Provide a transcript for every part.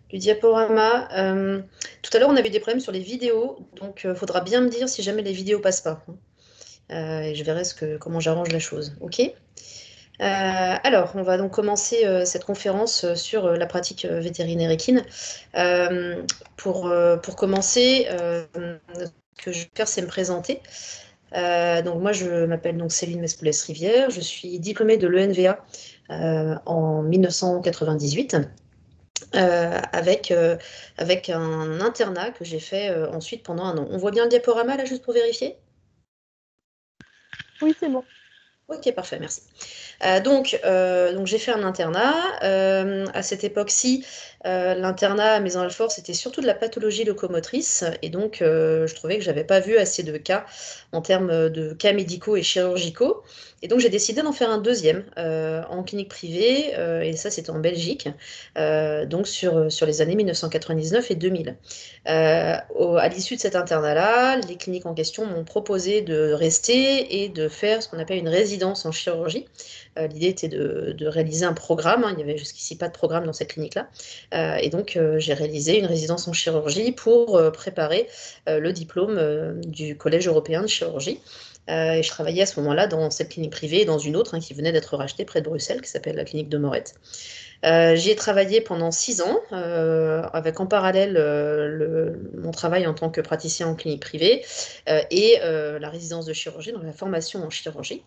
Du diaporama. Tout à l'heure, on avait des problèmes sur les vidéos, donc il faudra bien me dire si jamais les vidéos passent pas. Et je verrai comment j'arrange la chose. OK? Alors, on va donc commencer cette conférence sur la pratique vétérinaire équine. Pour commencer, ce que je vais faire, c'est me présenter. Donc moi, je m'appelle donc Céline Mespoulès-Rivière. Je suis diplômée de l'ENVA en 1998. Avec un internat que j'ai fait ensuite pendant un an. On voit bien le diaporama là, juste pour vérifier? Oui, c'est bon. Ok, parfait, merci. Donc j'ai fait un internat. À cette époque-ci, l'internat à Maison-Alfort, c'était surtout de la pathologie locomotrice. Et donc, je trouvais que j'avais pas vu assez de cas en termes de cas médicaux et chirurgicaux. Et donc, j'ai décidé d'en faire un deuxième en clinique privée. Et ça, c'était en Belgique, donc sur les années 1999 et 2000. À l'issue de cet internat-là, les cliniques en question m'ont proposé de rester et de faire ce qu'on appelle une résidence en chirurgie. L'idée était de réaliser un programme, hein. Il n'y avait jusqu'ici pas de programme dans cette clinique-là. Et donc, j'ai réalisé une résidence en chirurgie pour préparer le diplôme du Collège européen de chirurgie. Et je travaillais à ce moment-là dans cette clinique privée et dans une autre qui venait d'être rachetée près de Bruxelles, qui s'appelle la clinique de Moret. J'y ai travaillé pendant 6 ans, avec en parallèle mon travail en tant que praticien en clinique privée et la résidence de chirurgie, donc la formation en chirurgie.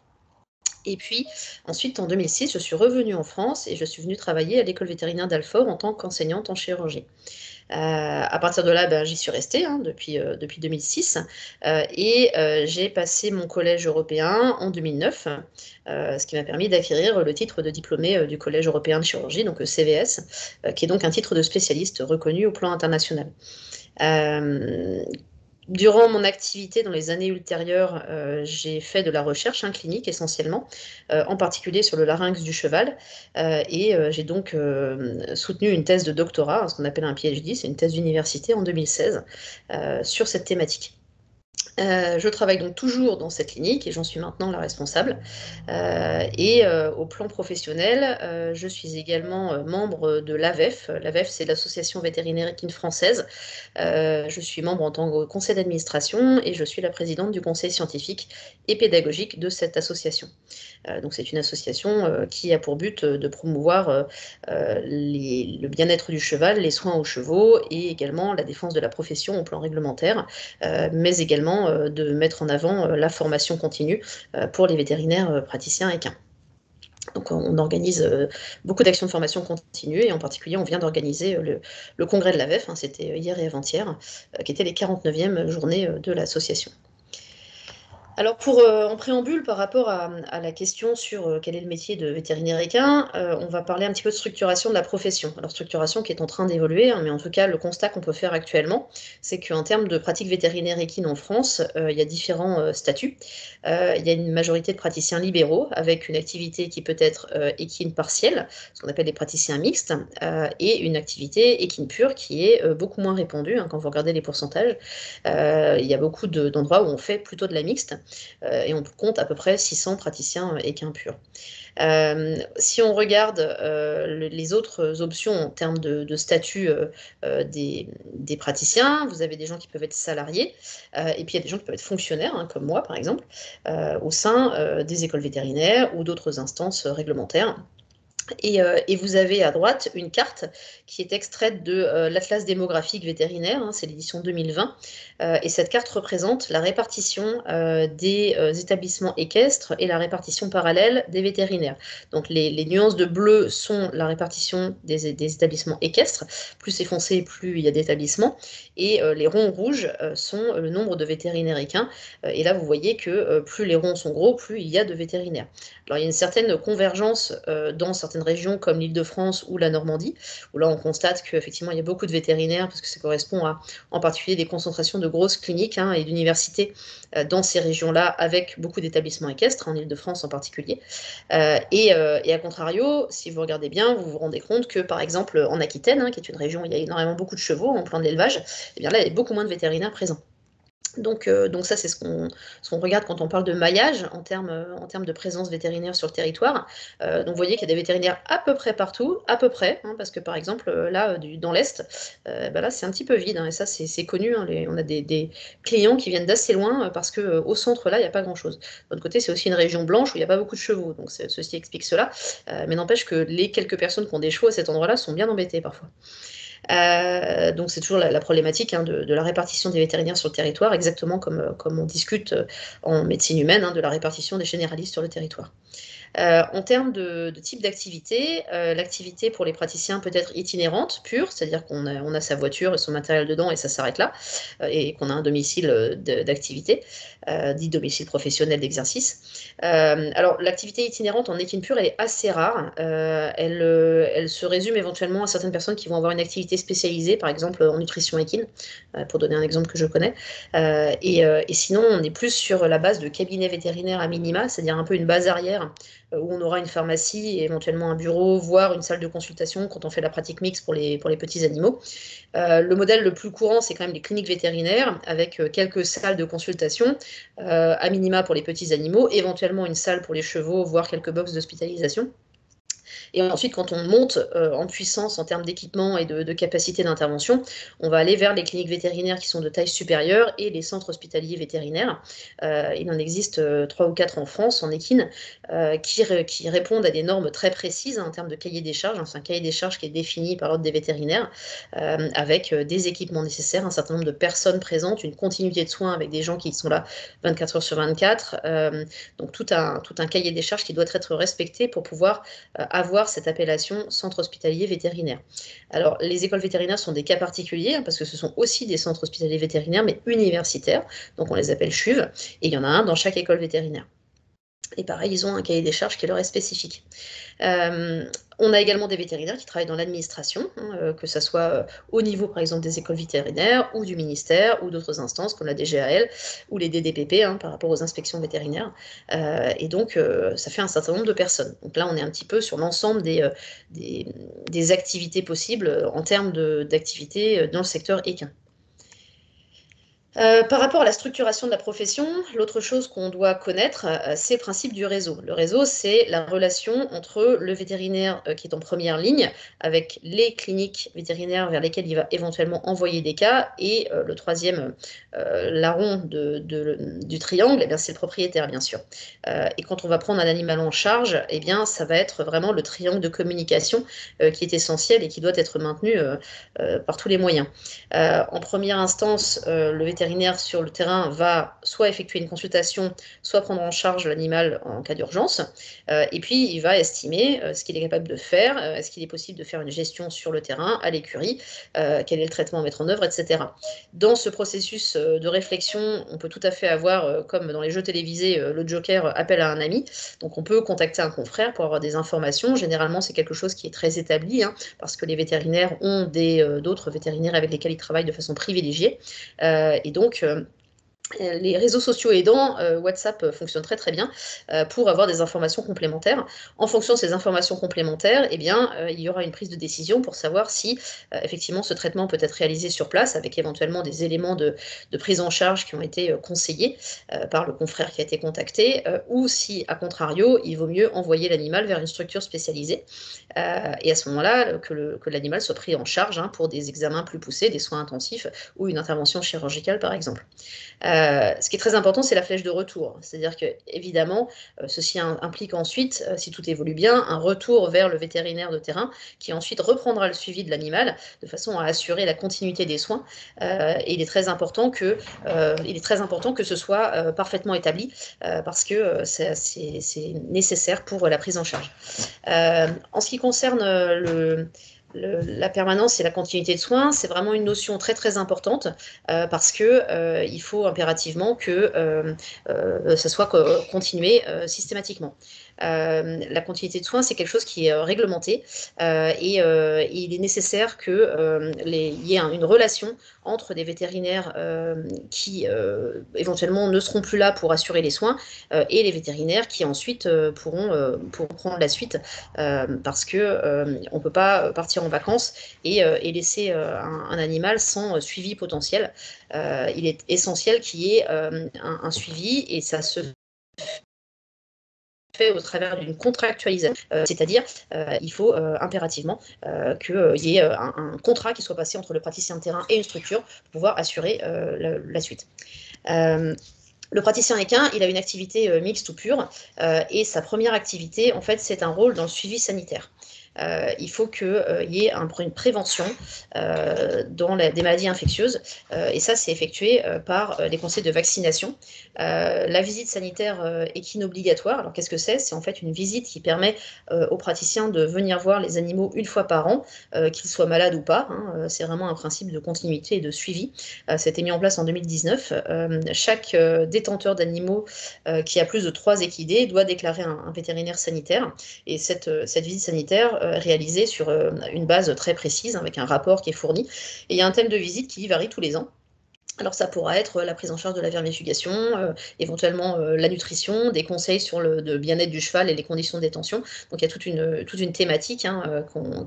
Et puis, ensuite, en 2006, je suis revenue en France et je suis venue travailler à l'école vétérinaire d'Alfort en tant qu'enseignante en chirurgie. À partir de là, ben, j'y suis restée depuis 2006 et j'ai passé mon collège européen en 2009, ce qui m'a permis d'acquérir le titre de diplômé du Collège européen de chirurgie, donc CVS, qui est donc un titre de spécialiste reconnu au plan international. Euh, Durant mon activité dans les années ultérieures, j'ai fait de la recherche clinique essentiellement, en particulier sur le larynx du cheval. Et j'ai donc soutenu une thèse de doctorat, ce qu'on appelle un PhD, c'est une thèse d'université en 2016, sur cette thématique. Je travaille donc toujours dans cette clinique et j'en suis maintenant la responsable. Au plan professionnel, je suis également membre de l'AVEF. L'AVEF, c'est l'Association vétérinaire équine française. Je suis membre en tant que conseil d'administration et je suis la présidente du conseil scientifique et pédagogique de cette association. Donc c'est une association qui a pour but de promouvoir le bien-être du cheval, les soins aux chevaux et également la défense de la profession au plan réglementaire, mais également de mettre en avant la formation continue pour les vétérinaires praticiens équins. Donc on organise beaucoup d'actions de formation continue et en particulier on vient d'organiser le congrès de la VEF, c'était hier et avant-hier, qui étaient les 49e journées de l'association. Alors en préambule par rapport à la question sur quel est le métier de vétérinaire équin, on va parler un petit peu de structuration de la profession. Alors structuration qui est en train d'évoluer, mais en tout cas le constat qu'on peut faire actuellement, c'est qu'en termes de pratique vétérinaire équine en France, il y a différents statuts. Il y a une majorité de praticiens libéraux avec une activité qui peut être équine partielle, ce qu'on appelle les praticiens mixtes, et une activité équine pure qui est beaucoup moins répandue, quand vous regardez les pourcentages. Il y a beaucoup d'endroits où on fait plutôt de la mixte. Et on compte à peu près 600 praticiens équins purs. Si on regarde les autres options en termes de statut des praticiens, vous avez des gens qui peuvent être salariés, et puis il y a des gens qui peuvent être fonctionnaires, comme moi par exemple, au sein des écoles vétérinaires ou d'autres instances réglementaires. Et vous avez à droite une carte qui est extraite de l'Atlas démographique vétérinaire, c'est l'édition 2020, et cette carte représente la répartition des établissements équestres et la répartition parallèle des vétérinaires. Donc les nuances de bleu sont la répartition des établissements équestres, plus c'est foncé, plus il y a d'établissements, et les ronds rouges sont le nombre de vétérinaires équins, et là vous voyez que plus les ronds sont gros, plus il y a de vétérinaires. Alors il y a une certaine convergence dans certaines régions comme l'Île-de-France ou la Normandie, où là on constate qu'effectivement il y a beaucoup de vétérinaires, parce que ça correspond à en particulier des concentrations de grosses cliniques et d'universités dans ces régions-là, avec beaucoup d'établissements équestres, en Île-de-France en particulier. Et à contrario, si vous regardez bien, vous vous rendez compte que par exemple en Aquitaine, qui est une région où il y a énormément beaucoup de chevaux en plan d'élevage, et bien là il y a beaucoup moins de vétérinaires présents. Donc ça, c'est ce qu'on regarde quand on parle de maillage en termes de présence vétérinaire sur le territoire. Donc vous voyez qu'il y a des vétérinaires à peu près partout, à peu près, hein, parce que par exemple, là, dans l'Est, bah là, c'est un petit peu vide, hein, et ça, c'est connu, hein, on a des clients qui viennent d'assez loin, parce que au centre, là, il n'y a pas grand-chose. De l'autre côté, c'est aussi une région blanche où il n'y a pas beaucoup de chevaux, donc ceci explique cela. Mais n'empêche que les quelques personnes qui ont des chevaux à cet endroit-là sont bien embêtées parfois. Donc c'est toujours la problématique, hein, de la répartition des vétérinaires sur le territoire, exactement comme on discute en médecine humaine, hein, de la répartition des généralistes sur le territoire. En termes de type d'activité, l'activité pour les praticiens peut être itinérante, pure, c'est-à-dire on a sa voiture et son matériel dedans et ça s'arrête là, et qu'on a un domicile d'activité, dit domicile professionnel d'exercice. Alors l'activité itinérante en équine pure, elle est assez rare. Elle se résume éventuellement à certaines personnes qui vont avoir une activité spécialisée, par exemple en nutrition équine, pour donner un exemple que je connais. Et sinon, on est plus sur la base de cabinets vétérinaires à minima, c'est-à-dire un peu une base arrière où on aura une pharmacie et éventuellement un bureau, voire une salle de consultation quand on fait la pratique mixte pour les petits animaux. Le modèle le plus courant, c'est quand même les cliniques vétérinaires avec quelques salles de consultation, à minima pour les petits animaux, éventuellement une salle pour les chevaux, voire quelques boxes d'hospitalisation. Et ensuite, quand on monte en puissance en termes d'équipement et de capacité d'intervention, on va aller vers les cliniques vétérinaires qui sont de taille supérieure et les centres hospitaliers vétérinaires. Il en existe 3 ou 4 en France, en équine, qui répondent à des normes très précises, hein, en termes de cahier des charges. C'est un cahier des charges qui est défini par l'ordre des vétérinaires, avec des équipements nécessaires, un certain nombre de personnes présentes, une continuité de soins avec des gens qui sont là 24 heures sur 24. Donc tout un cahier des charges qui doit être respecté pour pouvoir avoir cette appellation centre hospitalier vétérinaire. Alors, les écoles vétérinaires sont des cas particuliers, hein, parce que ce sont aussi des centres hospitaliers vétérinaires, mais universitaires, donc on les appelle CHUV, et il y en a un dans chaque école vétérinaire. Et pareil, ils ont un cahier des charges qui leur est spécifique. On a également des vétérinaires qui travaillent dans l'administration, hein, que ça soit au niveau, par exemple, des écoles vétérinaires ou du ministère ou d'autres instances comme la DGAL ou les DDPP, hein, par rapport aux inspections vétérinaires. Et donc, ça fait un certain nombre de personnes. Donc là, on est un petit peu sur l'ensemble des activités possibles en termes d'activités dans le secteur équin. Par rapport à la structuration de la profession, l'autre chose qu'on doit connaître, c'est le principe du réseau. Le réseau, c'est la relation entre le vétérinaire, qui est en première ligne, avec les cliniques vétérinaires vers lesquelles il va éventuellement envoyer des cas et le troisième larron du triangle, eh bien, c'est le propriétaire, bien sûr. Et quand on va prendre un animal en charge, eh bien, ça va être vraiment le triangle de communication qui est essentiel et qui doit être maintenu par tous les moyens. En première instance, le vétérinaire sur le terrain va soit effectuer une consultation, soit prendre en charge l'animal en cas d'urgence. Et puis, il va estimer ce qu'il est capable de faire. Est-ce qu'il est possible de faire une gestion sur le terrain, à l'écurie, quel est le traitement à mettre en œuvre, etc. Dans ce processus de réflexion, on peut tout à fait avoir, comme dans les jeux télévisés, le joker appelle à un ami. Donc, on peut contacter un confrère pour avoir des informations. Généralement, c'est quelque chose qui est très établi, hein, parce que les vétérinaires ont d'autres vétérinaires avec lesquels ils travaillent de façon privilégiée. Et donc, les réseaux sociaux aidant, WhatsApp fonctionne très très bien pour avoir des informations complémentaires. En fonction de ces informations complémentaires, eh bien, il y aura une prise de décision pour savoir si effectivement ce traitement peut être réalisé sur place avec éventuellement des éléments de prise en charge qui ont été conseillés par le confrère qui a été contacté, ou si, à contrario, il vaut mieux envoyer l'animal vers une structure spécialisée. Et à ce moment-là, que l'animal soit pris en charge, hein, pour des examens plus poussés, des soins intensifs ou une intervention chirurgicale par exemple. Ce qui est très important, c'est la flèche de retour. C'est-à-dire que, évidemment, ceci implique ensuite, si tout évolue bien, un retour vers le vétérinaire de terrain qui ensuite reprendra le suivi de l'animal de façon à assurer la continuité des soins. Et il est très important que ce soit parfaitement établi parce que c'est nécessaire pour la prise en charge. En ce qui concerne la permanence et la continuité de soins, c'est vraiment une notion très très importante parce que il faut impérativement que ça soit continué systématiquement. La continuité de soins, c'est quelque chose qui est réglementé et il est nécessaire qu'il y ait une relation entre des vétérinaires qui éventuellement ne seront plus là pour assurer les soins et les vétérinaires qui ensuite pourront prendre la suite parce qu'on ne peut pas partir en vacances et laisser un animal sans suivi potentiel. Il est essentiel qu'il y ait un suivi et ça se fait au travers d'une contractualisation, c'est-à-dire il faut impérativement qu'il y ait un contrat qui soit passé entre le praticien de terrain et une structure pour pouvoir assurer la suite. Le praticien équin, il a une activité mixte ou pure, et sa première activité, en fait, c'est un rôle dans le suivi sanitaire. Il faut qu'il y ait une prévention des maladies infectieuses, et ça, c'est effectué par les conseils de vaccination. La visite sanitaire équine obligatoire, alors qu'est-ce que c'est? C'est en fait une visite qui permet aux praticiens de venir voir les animaux une fois par an, qu'ils soient malades ou pas, hein. C'est vraiment un principe de continuité et de suivi. C'était mis en place en 2019. Chaque détenteur d'animaux qui a plus de 3 équidés doit déclarer un vétérinaire sanitaire. Et cette visite sanitaire réalisée sur une base très précise, avec un rapport qui est fourni. Et il y a un thème de visite qui varie tous les ans. Alors ça pourra être la prise en charge de la vermifugation, éventuellement la nutrition, des conseils sur le bien-être du cheval et les conditions de détention. Donc il y a toute une thématique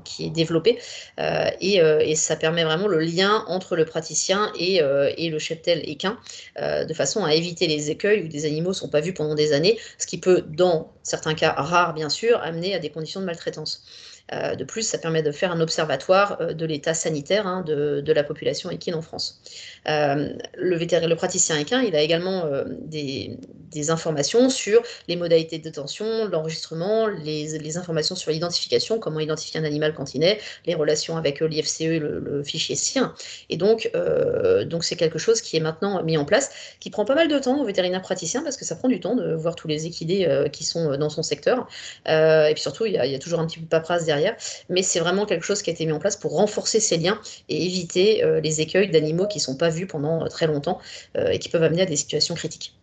qui est développée et ça permet vraiment le lien entre le praticien et le cheptel équin de façon à éviter les écueils où des animaux ne sont pas vus pendant des années, ce qui peut, dans certains cas rares bien sûr, amener à des conditions de maltraitance. De plus, ça permet de faire un observatoire de l'état sanitaire de la population équine en France. Le praticien équin, il a également des informations sur les modalités de détention, l'enregistrement, les informations sur l'identification, comment identifier un animal quand il naît, les relations avec l'IFCE, le fichier CIR. Et donc c'est quelque chose qui est maintenant mis en place, qui prend pas mal de temps au vétérinaire praticien parce que ça prend du temps de voir tous les équidés qui sont dans son secteur. Et puis surtout, il y a toujours un petit peu de paperasse derrière, mais c'est vraiment quelque chose qui a été mis en place pour renforcer ces liens et éviter les écueils d'animaux qui ne sont pas vus pendant très longtemps et qui peuvent amener à des situations critiques.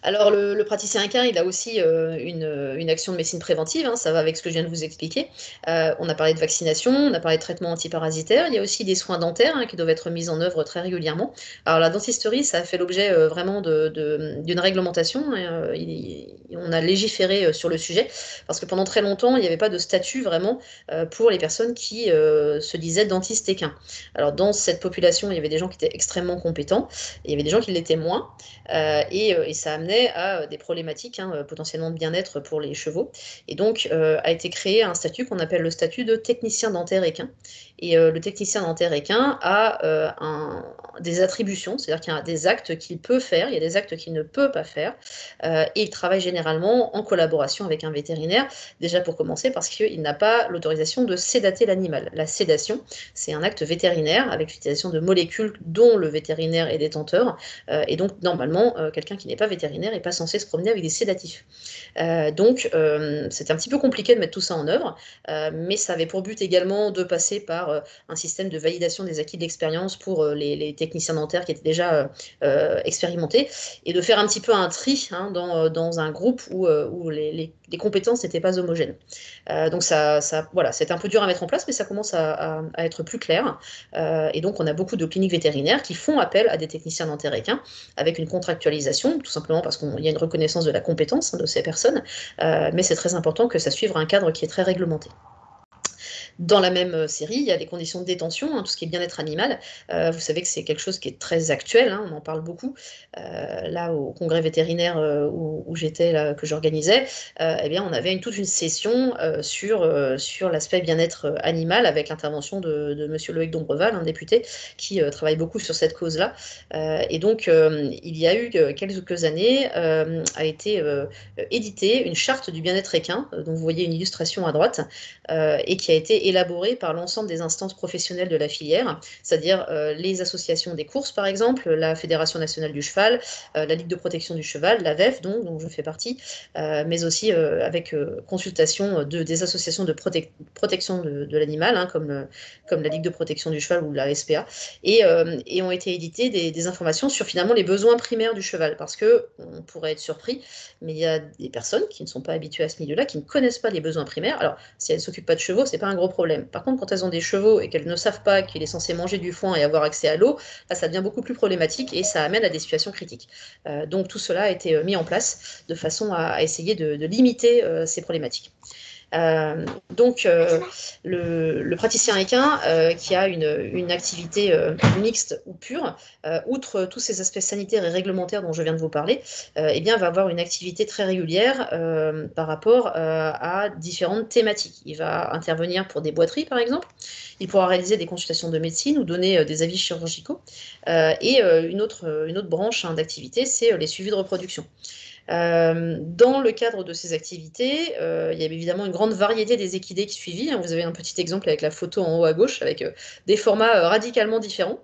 Alors, le praticien équin, il a aussi une action de médecine préventive, ça va avec ce que je viens de vous expliquer. On a parlé de vaccination, on a parlé de traitement antiparasitaire, il y a aussi des soins dentaires qui doivent être mis en œuvre très régulièrement. Alors, la dentisterie, ça a fait l'objet vraiment d'une réglementation, on a légiféré sur le sujet, parce que pendant très longtemps, il n'y avait pas de statut vraiment pour les personnes qui se disaient dentistes équins. Alors, dans cette population, il y avait des gens qui étaient extrêmement compétents, et il y avait des gens qui l'étaient moins, et ça amenait à des problématiques potentiellement de bien-être pour les chevaux. Et donc, a été créé un statut qu'on appelle le statut de technicien dentaire équin. Et le technicien dentaire équin a des attributions, c'est-à-dire qu'il y a des actes qu'il peut faire, il y a des actes qu'il ne peut pas faire, et il travaille généralement en collaboration avec un vétérinaire, déjà pour commencer parce qu'il n'a pas l'autorisation de sédater l'animal. La sédation, c'est un acte vétérinaire avec l'utilisation de molécules dont le vétérinaire est détenteur, et donc normalement, quelqu'un qui n'est pas vétérinaire n'est pas censé se promener avec des sédatifs. Donc, c'était un petit peu compliqué de mettre tout ça en œuvre, mais ça avait pour but également de passer par un système de validation des acquis de l'expérience pour les techniciens dentaires qui étaient déjà expérimentés, et de faire un petit peu un tri dans un groupe où les compétences n'étaient pas homogènes. Donc voilà, c'était un peu dur à mettre en place, mais ça commence à être plus clair. Et donc, on a beaucoup de cliniques vétérinaires qui font appel à des techniciens dentaires équins avec une contractualisation, tout simplement parce qu'il y a une reconnaissance de la compétence de ces personnes, mais c'est très important que ça suive un cadre qui est très réglementé. Dans la même série, il y a les conditions de détention, tout ce qui est bien-être animal. Vous savez que c'est quelque chose qui est très actuel, on en parle beaucoup. Là, au congrès vétérinaire où j'étais, là, que j'organisais, eh bien, on avait toute une session sur l'aspect bien-être animal avec l'intervention de monsieur Loïc Dombreval, un député, qui travaille beaucoup sur cette cause-là. Et donc, il y a eu quelques années, a été éditée une charte du bien-être équin, dont vous voyez une illustration à droite, et qui a été été élaborés par l'ensemble des instances professionnelles de la filière, c'est-à-dire les associations des courses, par exemple, la Fédération nationale du cheval, la Ligue de protection du cheval, la VEF, dont je fais partie, mais aussi avec consultation des associations de protection de l'animal, hein, comme la Ligue de protection du cheval ou la SPA, et ont été éditées des informations sur finalement les besoins primaires du cheval, parce que on pourrait être surpris, mais il y a des personnes qui ne sont pas habituées à ce milieu-là, qui ne connaissent pas les besoins primaires. Alors, si elles ne s'occupent pas de chevaux, c'est pas un gros problème. Par contre, quand elles ont des chevaux et qu'elles ne savent pas qu'il est censé manger du foin et avoir accès à l'eau, là, ça devient beaucoup plus problématique et ça amène à des situations critiques. Donc, tout cela a été mis en place de façon à essayer de limiter ces problématiques. Donc, le praticien équin qui a une activité mixte ou pure, outre tous ces aspects sanitaires et réglementaires dont je viens de vous parler, eh bien, va avoir une activité très régulière par rapport à différentes thématiques. Il va intervenir pour des boiteries, par exemple. Il pourra réaliser des consultations de médecine ou donner des avis chirurgicaux. Et une autre branche d'activité, c'est les suivis de reproduction. Dans le cadre de ces activités, il y avait évidemment une grande variété des équidés qui suivis, hein. Vous avez un petit exemple avec la photo en haut à gauche, avec des formats radicalement différents.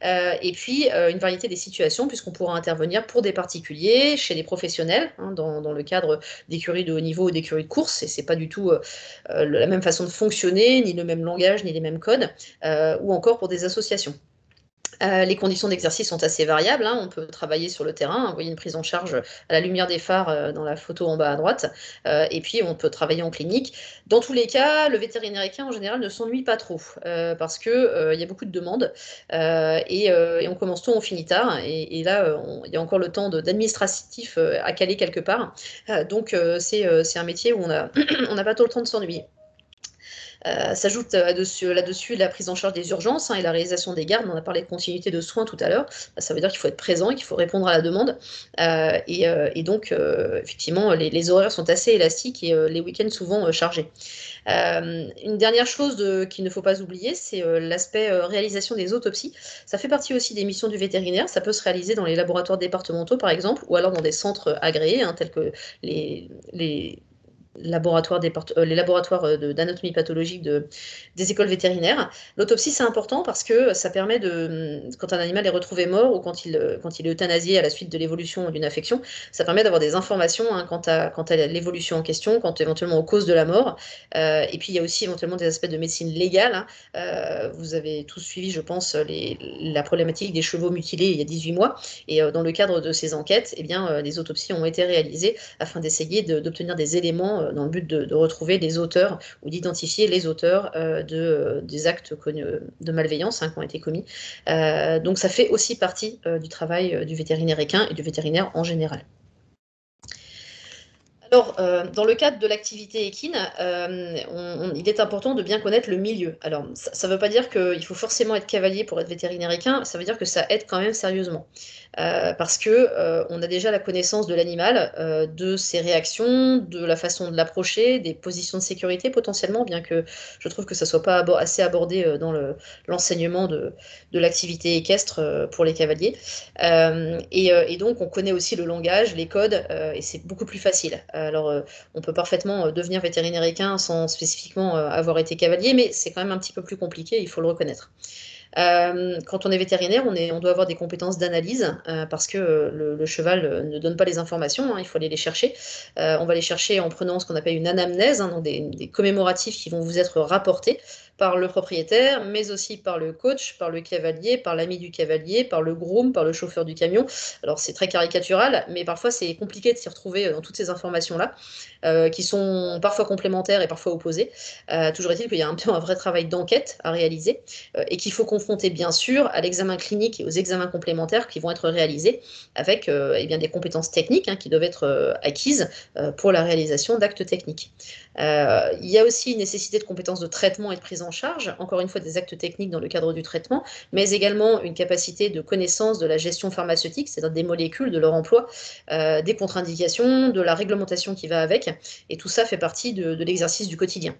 Et puis une variété des situations, puisqu'on pourra intervenir pour des particuliers, chez des professionnels, hein, dans le cadre d'écuries de haut niveau ou d'écuries de course, et c'est pas du tout la même façon de fonctionner, ni le même langage, ni les mêmes codes, ou encore pour des associations. Les conditions d'exercice sont assez variables, hein. On peut travailler sur le terrain, vous voyez une prise en charge à la lumière des phares dans la photo en bas à droite, et puis on peut travailler en clinique. Dans tous les cas, le vétérinaire équin en général ne s'ennuie pas trop, parce que il y a beaucoup de demandes, et on commence tôt, on finit tard, et là il y a encore le temps d'administratif à caler quelque part. Donc c'est un métier où on a on n'a pas trop le temps de s'ennuyer. S'ajoute là-dessus la prise en charge des urgences, hein, et la réalisation des gardes. On a parlé de continuité de soins tout à l'heure. Ça veut dire qu'il faut être présent et qu'il faut répondre à la demande. Et donc, effectivement, les horaires sont assez élastiques et les week-ends souvent chargés. Une dernière chose qu'il ne faut pas oublier, c'est l'aspect réalisation des autopsies. Ça fait partie aussi des missions du vétérinaire. Ça peut se réaliser dans les laboratoires départementaux, par exemple, ou alors dans des centres agréés, hein, tels que les laboratoires les laboratoires d'anatomie pathologique des écoles vétérinaires. L'autopsie, c'est important parce que ça permet quand un animal est retrouvé mort ou quand il est euthanasié à la suite de l'évolution d'une affection, ça permet d'avoir des informations, hein, quant à l'évolution en question, quant éventuellement aux causes de la mort. Et puis, il y a aussi éventuellement des aspects de médecine légale, hein. Vous avez tous suivi, je pense, la problématique des chevaux mutilés il y a 18 mois. Et dans le cadre de ces enquêtes, eh bien, des autopsies ont été réalisées afin d'essayer d'obtenir des éléments dans le but de retrouver les auteurs ou d'identifier les auteurs des actes de malveillance, hein, qui ont été commis. Donc ça fait aussi partie du travail du vétérinaire équin et du vétérinaire en général. Alors, dans le cadre de l'activité équine, il est important de bien connaître le milieu. Alors, ça ne veut pas dire qu'il faut forcément être cavalier pour être vétérinaire équin, ça veut dire que ça aide quand même sérieusement. Parce que on a déjà la connaissance de l'animal, de ses réactions, de la façon de l'approcher, des positions de sécurité potentiellement, bien que je trouve que ça ne soit pas assez abordé dans l'enseignement de l'activité équestre pour les cavaliers. Et donc, on connaît aussi le langage, les codes, et c'est beaucoup plus facile. Alors, on peut parfaitement devenir vétérinaire équin sans spécifiquement avoir été cavalier, mais c'est quand même un petit peu plus compliqué, il faut le reconnaître. Quand on est vétérinaire, on doit avoir des compétences d'analyse, parce que le cheval ne donne pas les informations, hein, il faut aller les chercher. On va les chercher en prenant ce qu'on appelle une anamnèse, hein, donc des commémoratifs qui vont vous être rapportés par le propriétaire, mais aussi par le coach, par le cavalier, par l'ami du cavalier, par le groom, par le chauffeur du camion. Alors c'est très caricatural, mais parfois c'est compliqué de s'y retrouver dans toutes ces informations-là, qui sont parfois complémentaires et parfois opposées. Toujours est-il qu'il y a un vrai travail d'enquête à réaliser, et qu'il faut confronter bien sûr à l'examen clinique et aux examens complémentaires qui vont être réalisés avec eh bien, des compétences techniques, hein, qui doivent être acquises pour la réalisation d'actes techniques. Il y a aussi une nécessité de compétences de traitement et de prise en charge, encore une fois des actes techniques dans le cadre du traitement, mais également une capacité de connaissance de la gestion pharmaceutique, c'est-à-dire des molécules, de leur emploi, des contre-indications, de la réglementation qui va avec, et tout ça fait partie de l'exercice du quotidien.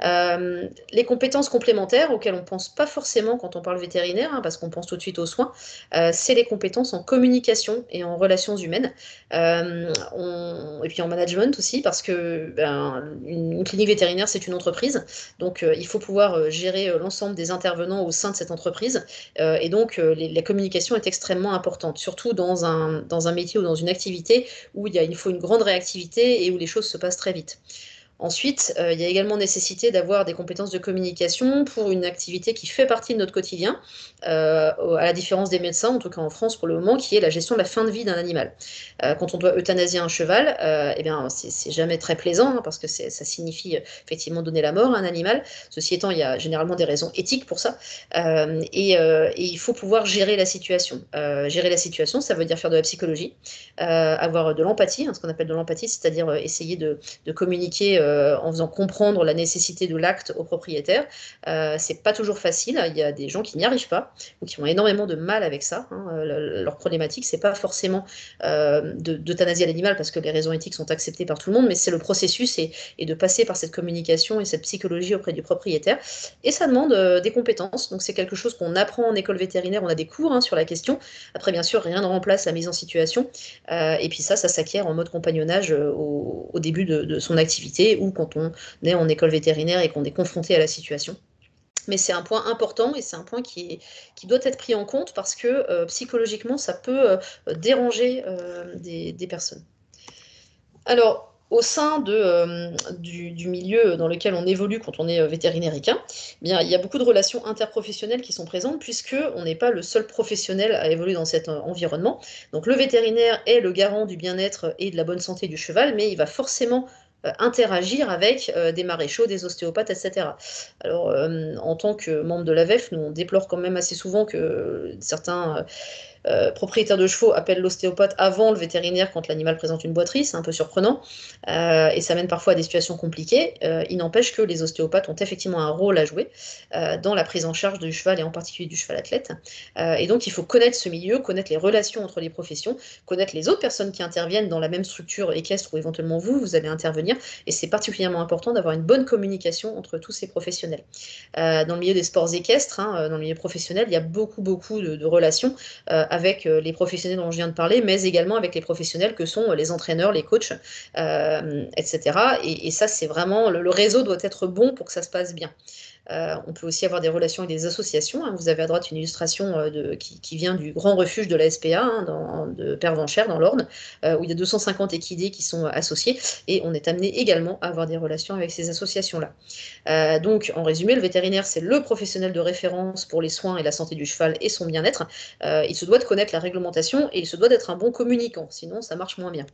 Les compétences complémentaires auxquelles on ne pense pas forcément quand on parle vétérinaire, hein, parce qu'on pense tout de suite aux soins, c'est les compétences en communication et en relations humaines. Et puis en management aussi, parce que une clinique vétérinaire, c'est une entreprise, donc il faut pouvoir gérer l'ensemble des intervenants au sein de cette entreprise, et donc la communication est extrêmement importante, surtout dans un métier ou dans une activité où il faut une grande réactivité et où les choses se passent très vite. Ensuite, il y a également nécessité d'avoir des compétences de communication pour une activité qui fait partie de notre quotidien, à la différence des médecins, en tout cas en France pour le moment, qui est la gestion de la fin de vie d'un animal. Quand on doit euthanasier un cheval, eh bien, c'est jamais très plaisant, hein, parce que ça signifie effectivement donner la mort à un animal. Ceci étant, il y a généralement des raisons éthiques pour ça. Et il faut pouvoir gérer la situation. Gérer la situation, ça veut dire faire de la psychologie, avoir de l'empathie, hein, ce qu'on appelle de l'empathie, c'est-à-dire essayer de communiquer en faisant comprendre la nécessité de l'acte au propriétaire. C'est pas toujours facile, il y a des gens qui n'y arrivent pas, ou qui ont énormément de mal avec ça, hein. Leur problématique, c'est pas forcément d'euthanasier l'animal, parce que les raisons éthiques sont acceptées par tout le monde, mais c'est le processus et de passer par cette communication et cette psychologie auprès du propriétaire. Et ça demande des compétences, donc c'est quelque chose qu'on apprend en école vétérinaire, on a des cours, hein, sur la question. Après, bien sûr, rien ne remplace la mise en situation, et puis ça s'acquiert en mode compagnonnage au début de son activité, ou quand on est en école vétérinaire et qu'on est confronté à la situation. Mais c'est un point important et c'est un point qui doit être pris en compte, parce que psychologiquement, ça peut déranger des personnes. Alors, au sein du milieu dans lequel on évolue quand on est vétérinaire équin, eh bien, il y a beaucoup de relations interprofessionnelles qui sont présentes, puisqu'on n'est pas le seul professionnel à évoluer dans cet environnement. Donc le vétérinaire est le garant du bien-être et de la bonne santé du cheval, mais il va forcément interagir avec des maréchaux, des ostéopathes, etc. Alors, en tant que membre de l'AVEF, nous on déplore quand même assez souvent que certains propriétaire de chevaux appelle l'ostéopathe avant le vétérinaire quand l'animal présente une boiterie, c'est un peu surprenant, et ça mène parfois à des situations compliquées. Il n'empêche que les ostéopathes ont effectivement un rôle à jouer dans la prise en charge du cheval, et en particulier du cheval athlète. Et donc il faut connaître ce milieu, connaître les relations entre les professions, connaître les autres personnes qui interviennent dans la même structure équestre où éventuellement vous allez intervenir, et c'est particulièrement important d'avoir une bonne communication entre tous ces professionnels. Dans le milieu des sports équestres, hein, dans le milieu professionnel, il y a beaucoup de relations avec les professionnels dont je viens de parler, mais également avec les professionnels que sont les entraîneurs, les coachs, etc. Et ça, c'est vraiment, le réseau doit être bon pour que ça se passe bien. On peut aussi avoir des relations avec des associations, hein. Vous avez à droite une illustration qui vient du grand refuge de la SPA, hein, de Pervenchères, dans l'Orne, où il y a 250 équidés qui sont associés, et on est amené également à avoir des relations avec ces associations-là. Donc, en résumé, le vétérinaire, c'est le professionnel de référence pour les soins et la santé du cheval et son bien-être. Il se doit de connaître la réglementation, et il se doit d'être un bon communicant, sinon ça marche moins bien.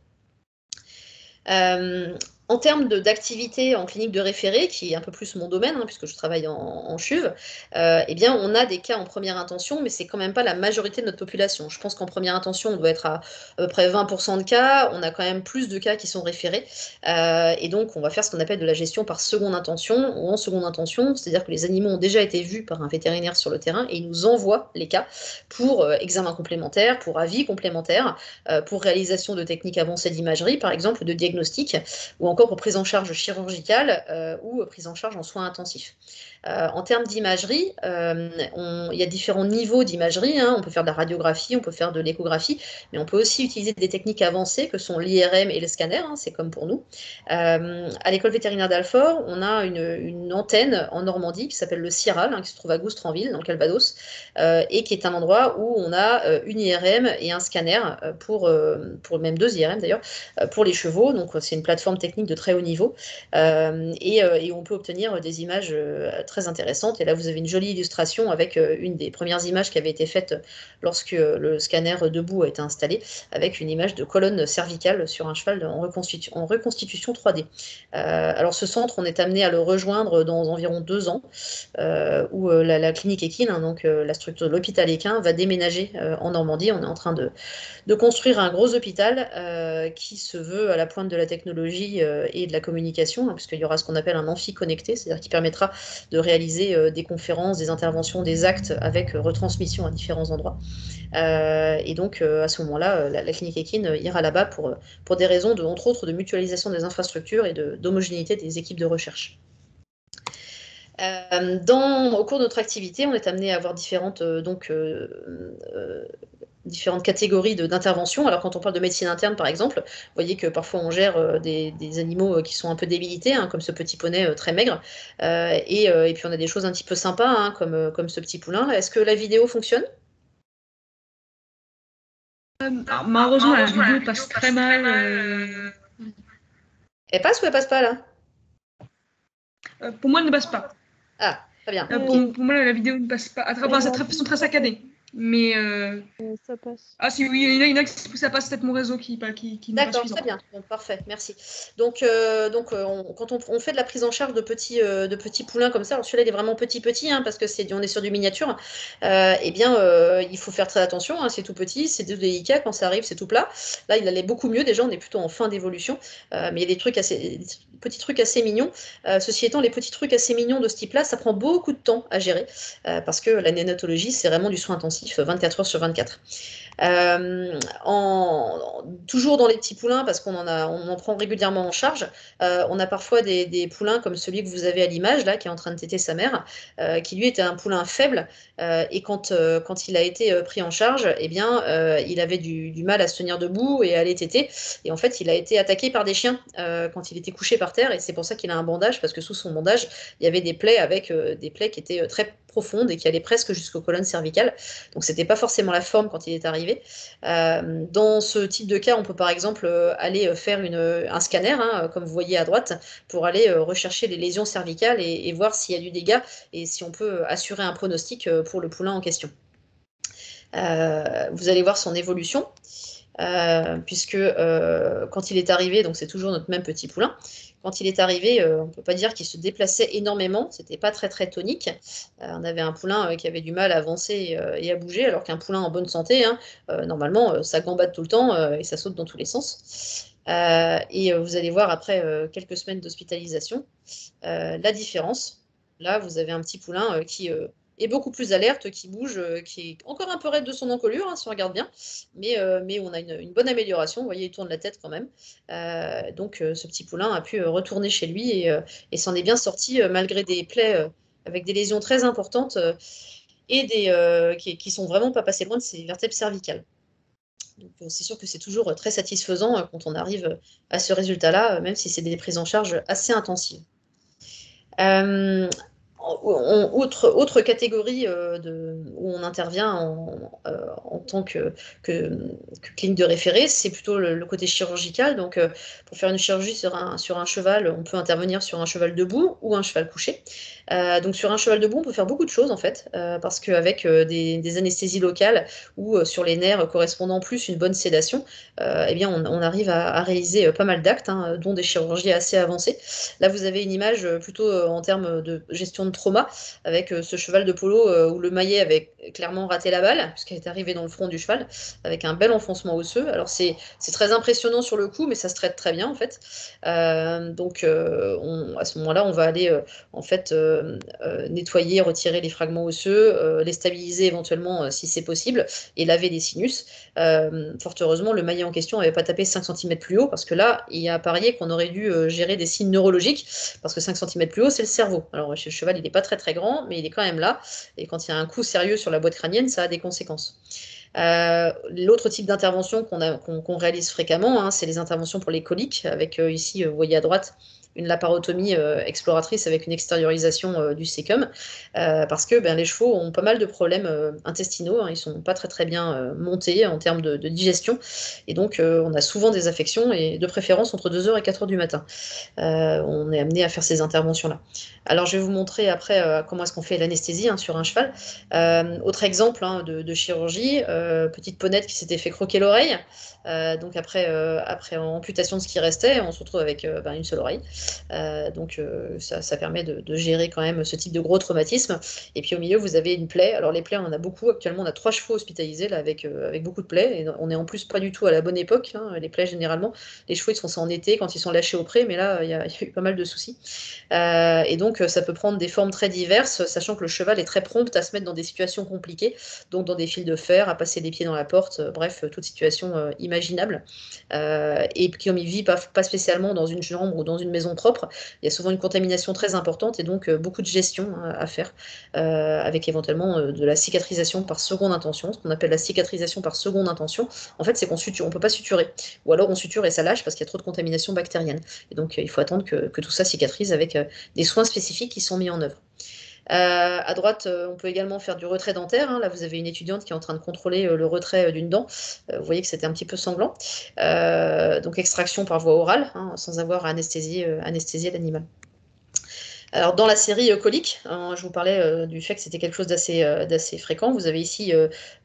En termes d'activité en clinique de référé, qui est un peu plus mon domaine, hein, puisque je travaille en CHUV, eh bien, on a des cas en première intention, mais c'est quand même pas la majorité de notre population. Je pense qu'en première intention, on doit être à peu près 20% de cas. On a quand même plus de cas qui sont référés. Et donc, on va faire ce qu'on appelle de la gestion par seconde intention ou en seconde intention, c'est-à-dire que les animaux ont déjà été vus par un vétérinaire sur le terrain et il nous envoie les cas pour examen complémentaire, pour avis complémentaire, pour réalisation de techniques avancées d'imagerie, par exemple, de diagnostic, ou encore pour prise en charge chirurgicale ou prise en charge en soins intensifs. En termes d'imagerie, il y a différents niveaux d'imagerie, hein. On peut faire de la radiographie, on peut faire de l'échographie, mais on peut aussi utiliser des techniques avancées que sont l'IRM et le scanner, hein, c'est comme pour nous. À l'école vétérinaire d'Alfort, on a une antenne en Normandie qui s'appelle le CIRAL, hein, qui se trouve à Goustranville, dans le Calvados, et qui est un endroit où on a une IRM et un scanner, pour même 2 IRM d'ailleurs, pour les chevaux. Donc c'est une plateforme technique de très haut niveau, et on peut obtenir des images très intéressantes. Et là, vous avez une jolie illustration avec une des premières images qui avait été faite lorsque le scanner debout a été installé, avec une image de colonne cervicale sur un cheval en reconstitution 3D. Alors ce centre, on est amené à le rejoindre dans environ 2 ans, où la clinique équine, hein, donc la structure de l'hôpital équin, va déménager en Normandie. On est en train de construire un gros hôpital qui se veut à la pointe de la technologie et de la communication, hein, puisqu'il y aura ce qu'on appelle un amphi connecté, c'est-à-dire qui permettra de réaliser des conférences, des interventions, des actes avec retransmission à différents endroits. Et donc, à ce moment-là, la clinique Ekin ira là-bas pour des raisons, entre autres, de mutualisation des infrastructures et d'homogénéité des équipes de recherche. Au cours de notre activité, on est amené à avoir différentes catégories d'intervention. Alors quand on parle de médecine interne par exemple, vous voyez que parfois on gère des animaux qui sont un peu débilités, hein, comme ce petit poney très maigre, et puis on a des choses un petit peu sympas, hein, comme ce petit poulain. Est-ce que la vidéo fonctionne? Alors, malheureusement, la vidéo passe très mal. Elle passe ou elle passe pas là? Pour moi, elle ne passe pas. Ah, très bien. Pour moi, la vidéo ne passe pas. C'est de façon très saccadée. Mais ça passe. Ah si, oui, il y en a qui ça passe, peut-être mon réseau qui n'est pas D'accord, suffisant. très bien. Bon, parfait, merci. Donc, quand on fait de la prise en charge de petits poulains comme ça, alors celui-là il est vraiment petit, hein, parce que on est sur du miniature, eh bien, il faut faire très attention, hein, c'est tout petit, c'est délicat, quand ça arrive, c'est tout plat. Là, il allait beaucoup mieux, déjà, on est plutôt en fin d'évolution, mais il y a des petits trucs assez mignons. Ceci étant, les petits trucs assez mignons de ce type-là, ça prend beaucoup de temps à gérer, parce que la néonatologie, c'est vraiment du soin intensif, 24 heures sur 24. Toujours dans les petits poulains, parce on en prend régulièrement en charge, on a parfois des poulains comme celui que vous avez à l'image, là, qui est en train de téter sa mère, qui lui était un poulain faible, et quand il a été pris en charge, eh bien, il avait du mal à se tenir debout et à aller téter, et en fait, il a été attaqué par des chiens quand il était couché par terre, et c'est pour ça qu'il a un bandage, parce que sous son bandage, il y avait des plaies qui étaient très profonde et qui allait presque jusqu'aux colonnes cervicales. Donc c'était pas forcément la forme quand il est arrivé. Dans ce type de cas, on peut par exemple aller faire un scanner, hein, comme vous voyez à droite, pour aller rechercher les lésions cervicales et voir s'il y a du dégât et si on peut assurer un pronostic pour le poulain en question. Vous allez voir son évolution. Puisque quand il est arrivé, donc c'est toujours notre même petit poulain, quand il est arrivé, on ne peut pas dire qu'il se déplaçait énormément, c'était pas très très tonique. On avait un poulain qui avait du mal à avancer et à bouger, alors qu'un poulain en bonne santé, hein, normalement, ça gambade tout le temps et ça saute dans tous les sens. Et vous allez voir après quelques semaines d'hospitalisation la différence. Là, vous avez un petit poulain qui est beaucoup plus alerte, qui bouge, qui est encore un peu raide de son encolure, hein, si on regarde bien, mais on a une bonne amélioration. Vous voyez, il tourne la tête quand même. Donc, ce petit poulain a pu retourner chez lui et s'en est bien sorti malgré des plaies avec des lésions très importantes et qui sont vraiment pas passées loin de ses vertèbres cervicales. Donc, c'est sûr que c'est toujours très satisfaisant quand on arrive à ce résultat-là, même si c'est des prises en charge assez intensives. Autre catégorie où on intervient en tant que clinique de référé, c'est plutôt le côté chirurgical. Donc, pour faire une chirurgie sur un cheval, on peut intervenir sur un cheval debout ou un cheval couché. Donc, sur un cheval debout, on peut faire beaucoup de choses en fait, parce qu'avec des anesthésies locales ou sur les nerfs correspondant plus une bonne sédation, eh bien, on arrive à réaliser pas mal d'actes, hein, dont des chirurgies assez avancées. Là, vous avez une image plutôt en termes de gestion de trauma, avec ce cheval de polo où le maillet avait clairement raté la balle, puisqu'elle est arrivée dans le front du cheval, avec un bel enfoncement osseux. Alors, c'est très impressionnant sur le coup, mais ça se traite très bien, en fait. Donc, à ce moment-là, on va aller, en fait, nettoyer, retirer les fragments osseux, les stabiliser éventuellement si c'est possible, et laver les sinus. Fort heureusement, le maillet en question n'avait pas tapé 5 cm plus haut, parce que là, il y a à parier qu'on aurait dû gérer des signes neurologiques, parce que 5 cm plus haut, c'est le cerveau. Alors, chez le cheval, il n'est pas très très grand, mais il est quand même là, et quand il y a un coup sérieux sur la boîte crânienne, ça a des conséquences. L'autre type d'intervention qu'on réalise fréquemment, hein, c'est les interventions pour les coliques, avec ici, vous voyez à droite, une laparotomie exploratrice avec une extériorisation du cécum, parce que les chevaux ont pas mal de problèmes intestinaux, hein, ils sont pas très très bien montés en termes de digestion, et donc on a souvent des affections, et de préférence entre 2h et 4h du matin. On est amené à faire ces interventions-là. Alors je vais vous montrer après comment est-ce qu'on fait l'anesthésie, hein, sur un cheval. Autre exemple, hein, de chirurgie, petite ponette qui s'était fait croquer l'oreille, donc après amputation de ce qui restait, on se retrouve avec une seule oreille. Donc ça permet de gérer quand même ce type de gros traumatisme. Et puis au milieu, vous avez une plaie. Alors les plaies, on en a beaucoup. Actuellement, on a 3 chevaux hospitalisés là, avec beaucoup de plaies. Et on est en plus pas du tout à la bonne époque, hein. Les plaies, généralement, les chevaux, ils font ça en été quand ils sont lâchés au pré. Mais là, il y a eu pas mal de soucis. Et donc, ça peut prendre des formes très diverses, sachant que le cheval est très prompt à se mettre dans des situations compliquées, donc dans des fils de fer, à passer des pieds dans la porte, bref, toute situation imaginable. Et puis, comme il vit pas spécialement dans une chambre ou dans une maison propre, il y a souvent une contamination très importante et donc beaucoup de gestion, hein, à faire, avec éventuellement de la cicatrisation par seconde intention. Ce qu'on appelle la cicatrisation par seconde intention, en fait, c'est qu'on suture, on peut pas suturer. Ou alors on suture et ça lâche parce qu'il y a trop de contamination bactérienne. Et donc, il faut attendre que tout ça cicatrise avec des soins spécifiques qui sont mis en œuvre. À droite, on peut également faire du retrait dentaire, hein. Là, vous avez une étudiante qui est en train de contrôler le retrait d'une dent. Vous voyez que c'était un petit peu sanglant. Donc, extraction par voie orale, hein, sans avoir à anesthésier l'animal. Alors, dans la série colique, hein, je vous parlais du fait que c'était quelque chose d'assez fréquent. Vous avez ici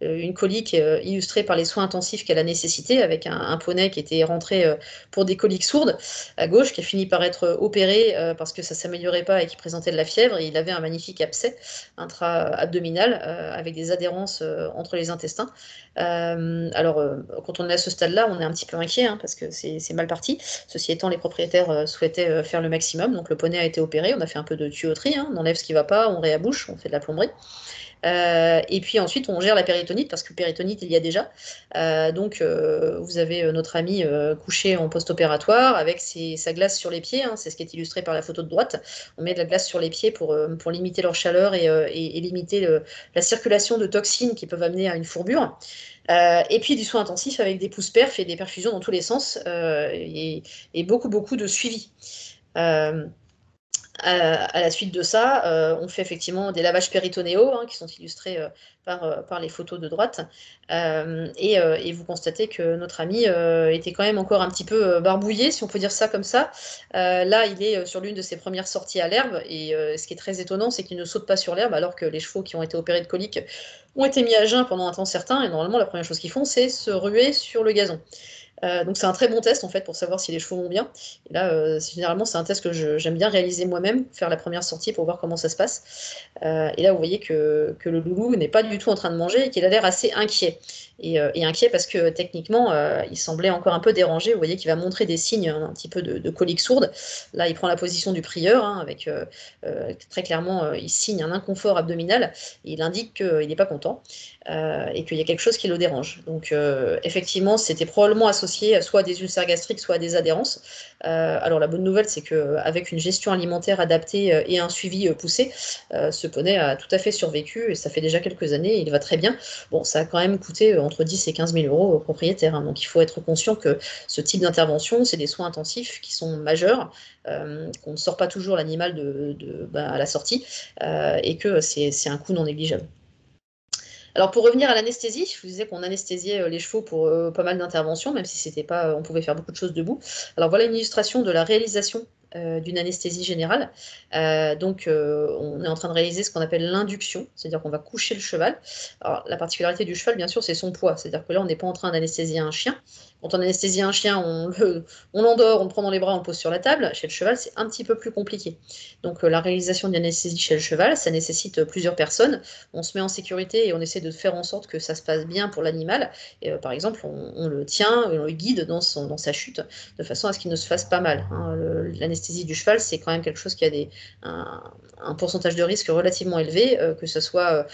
une colique illustrée par les soins intensifs qu'elle a nécessité, avec un poney qui était rentré pour des coliques sourdes à gauche, qui a fini par être opéré parce que ça ne s'améliorait pas et qui présentait de la fièvre. Et il avait un magnifique abcès intra-abdominal avec des adhérences entre les intestins. Alors, quand on est à ce stade-là, on est un petit peu inquiet, hein, parce que c'est mal parti. Ceci étant, les propriétaires souhaitaient faire le maximum. Donc, le poney a été opéré. On a fait un peu de tuyauterie, hein. On enlève ce qui ne va pas, on réabouche, on fait de la plomberie. Et puis ensuite, on gère la péritonite, parce que péritonite, il y a déjà. Donc, vous avez notre ami couché en post-opératoire avec sa glace sur les pieds, hein. C'est ce qui est illustré par la photo de droite. On met de la glace sur les pieds pour limiter leur chaleur et limiter la circulation de toxines qui peuvent amener à une fourbure. Et puis du soin intensif avec des pouces perf et des perfusions dans tous les sens, et beaucoup, beaucoup de suivi. À la suite de ça, on fait effectivement des lavages péritonéaux, hein, qui sont illustrés par les photos de droite. Et vous constatez que notre ami était quand même encore un petit peu barbouillé, si on peut dire ça comme ça. Là, il est sur l'une de ses premières sorties à l'herbe. Et ce qui est très étonnant, c'est qu'il ne saute pas sur l'herbe, alors que les chevaux qui ont été opérés de colique ont été mis à jeun pendant un temps certain. Et normalement, la première chose qu'ils font, c'est se ruer sur le gazon. Donc c'est un très bon test en fait pour savoir si les chevaux vont bien. Et là, généralement, c'est un test que j'aime bien réaliser moi-même, faire la première sortie pour voir comment ça se passe. Et là, vous voyez que le loulou n'est pas du tout en train de manger et qu'il a l'air assez inquiet. Et inquiet parce que techniquement, il semblait encore un peu dérangé. Vous voyez qu'il va montrer des signes un petit peu de colique sourde. Là, il prend la position du prieur, hein, avec très clairement, il signe un inconfort abdominal. Et il indique qu'il n'est pas content. Et qu'il y a quelque chose qui le dérange. Donc effectivement, c'était probablement associé soit à des ulcères gastriques, soit à des adhérences. Alors la bonne nouvelle, c'est qu'avec une gestion alimentaire adaptée et un suivi poussé, ce poney a tout à fait survécu et ça fait déjà quelques années, il va très bien. Bon, ça a quand même coûté entre 10 et 15 000 euros au propriétaire, hein. Donc il faut être conscient que ce type d'intervention, c'est des soins intensifs qui sont majeurs, qu'on ne sort pas toujours l'animal à la sortie, et que c'est un coût non négligeable. Alors pour revenir à l'anesthésie, je vous disais qu'on anesthésiait les chevaux pour pas mal d'interventions, même si c'était pas, on pouvait faire beaucoup de choses debout. Alors voilà une illustration de la réalisation d'une anesthésie générale. On est en train de réaliser ce qu'on appelle l'induction, c'est-à-dire qu'on va coucher le cheval. Alors la particularité du cheval, bien sûr, c'est son poids, c'est-à-dire que là, on n'est pas en train d'anesthésier un chien. Quand on anesthésie un chien, on l'endort, on le prend dans les bras, on le pose sur la table. Chez le cheval, c'est un petit peu plus compliqué. Donc la réalisation d'une anesthésie chez le cheval, ça nécessite plusieurs personnes. On se met en sécurité et on essaie de faire en sorte que ça se passe bien pour l'animal. Par exemple, on le tient, on le guide dans sa chute, de façon à ce qu'il ne se fasse pas mal, hein. L'anesthésie du cheval, c'est quand même quelque chose qui a un pourcentage de risque relativement élevé, que ce soit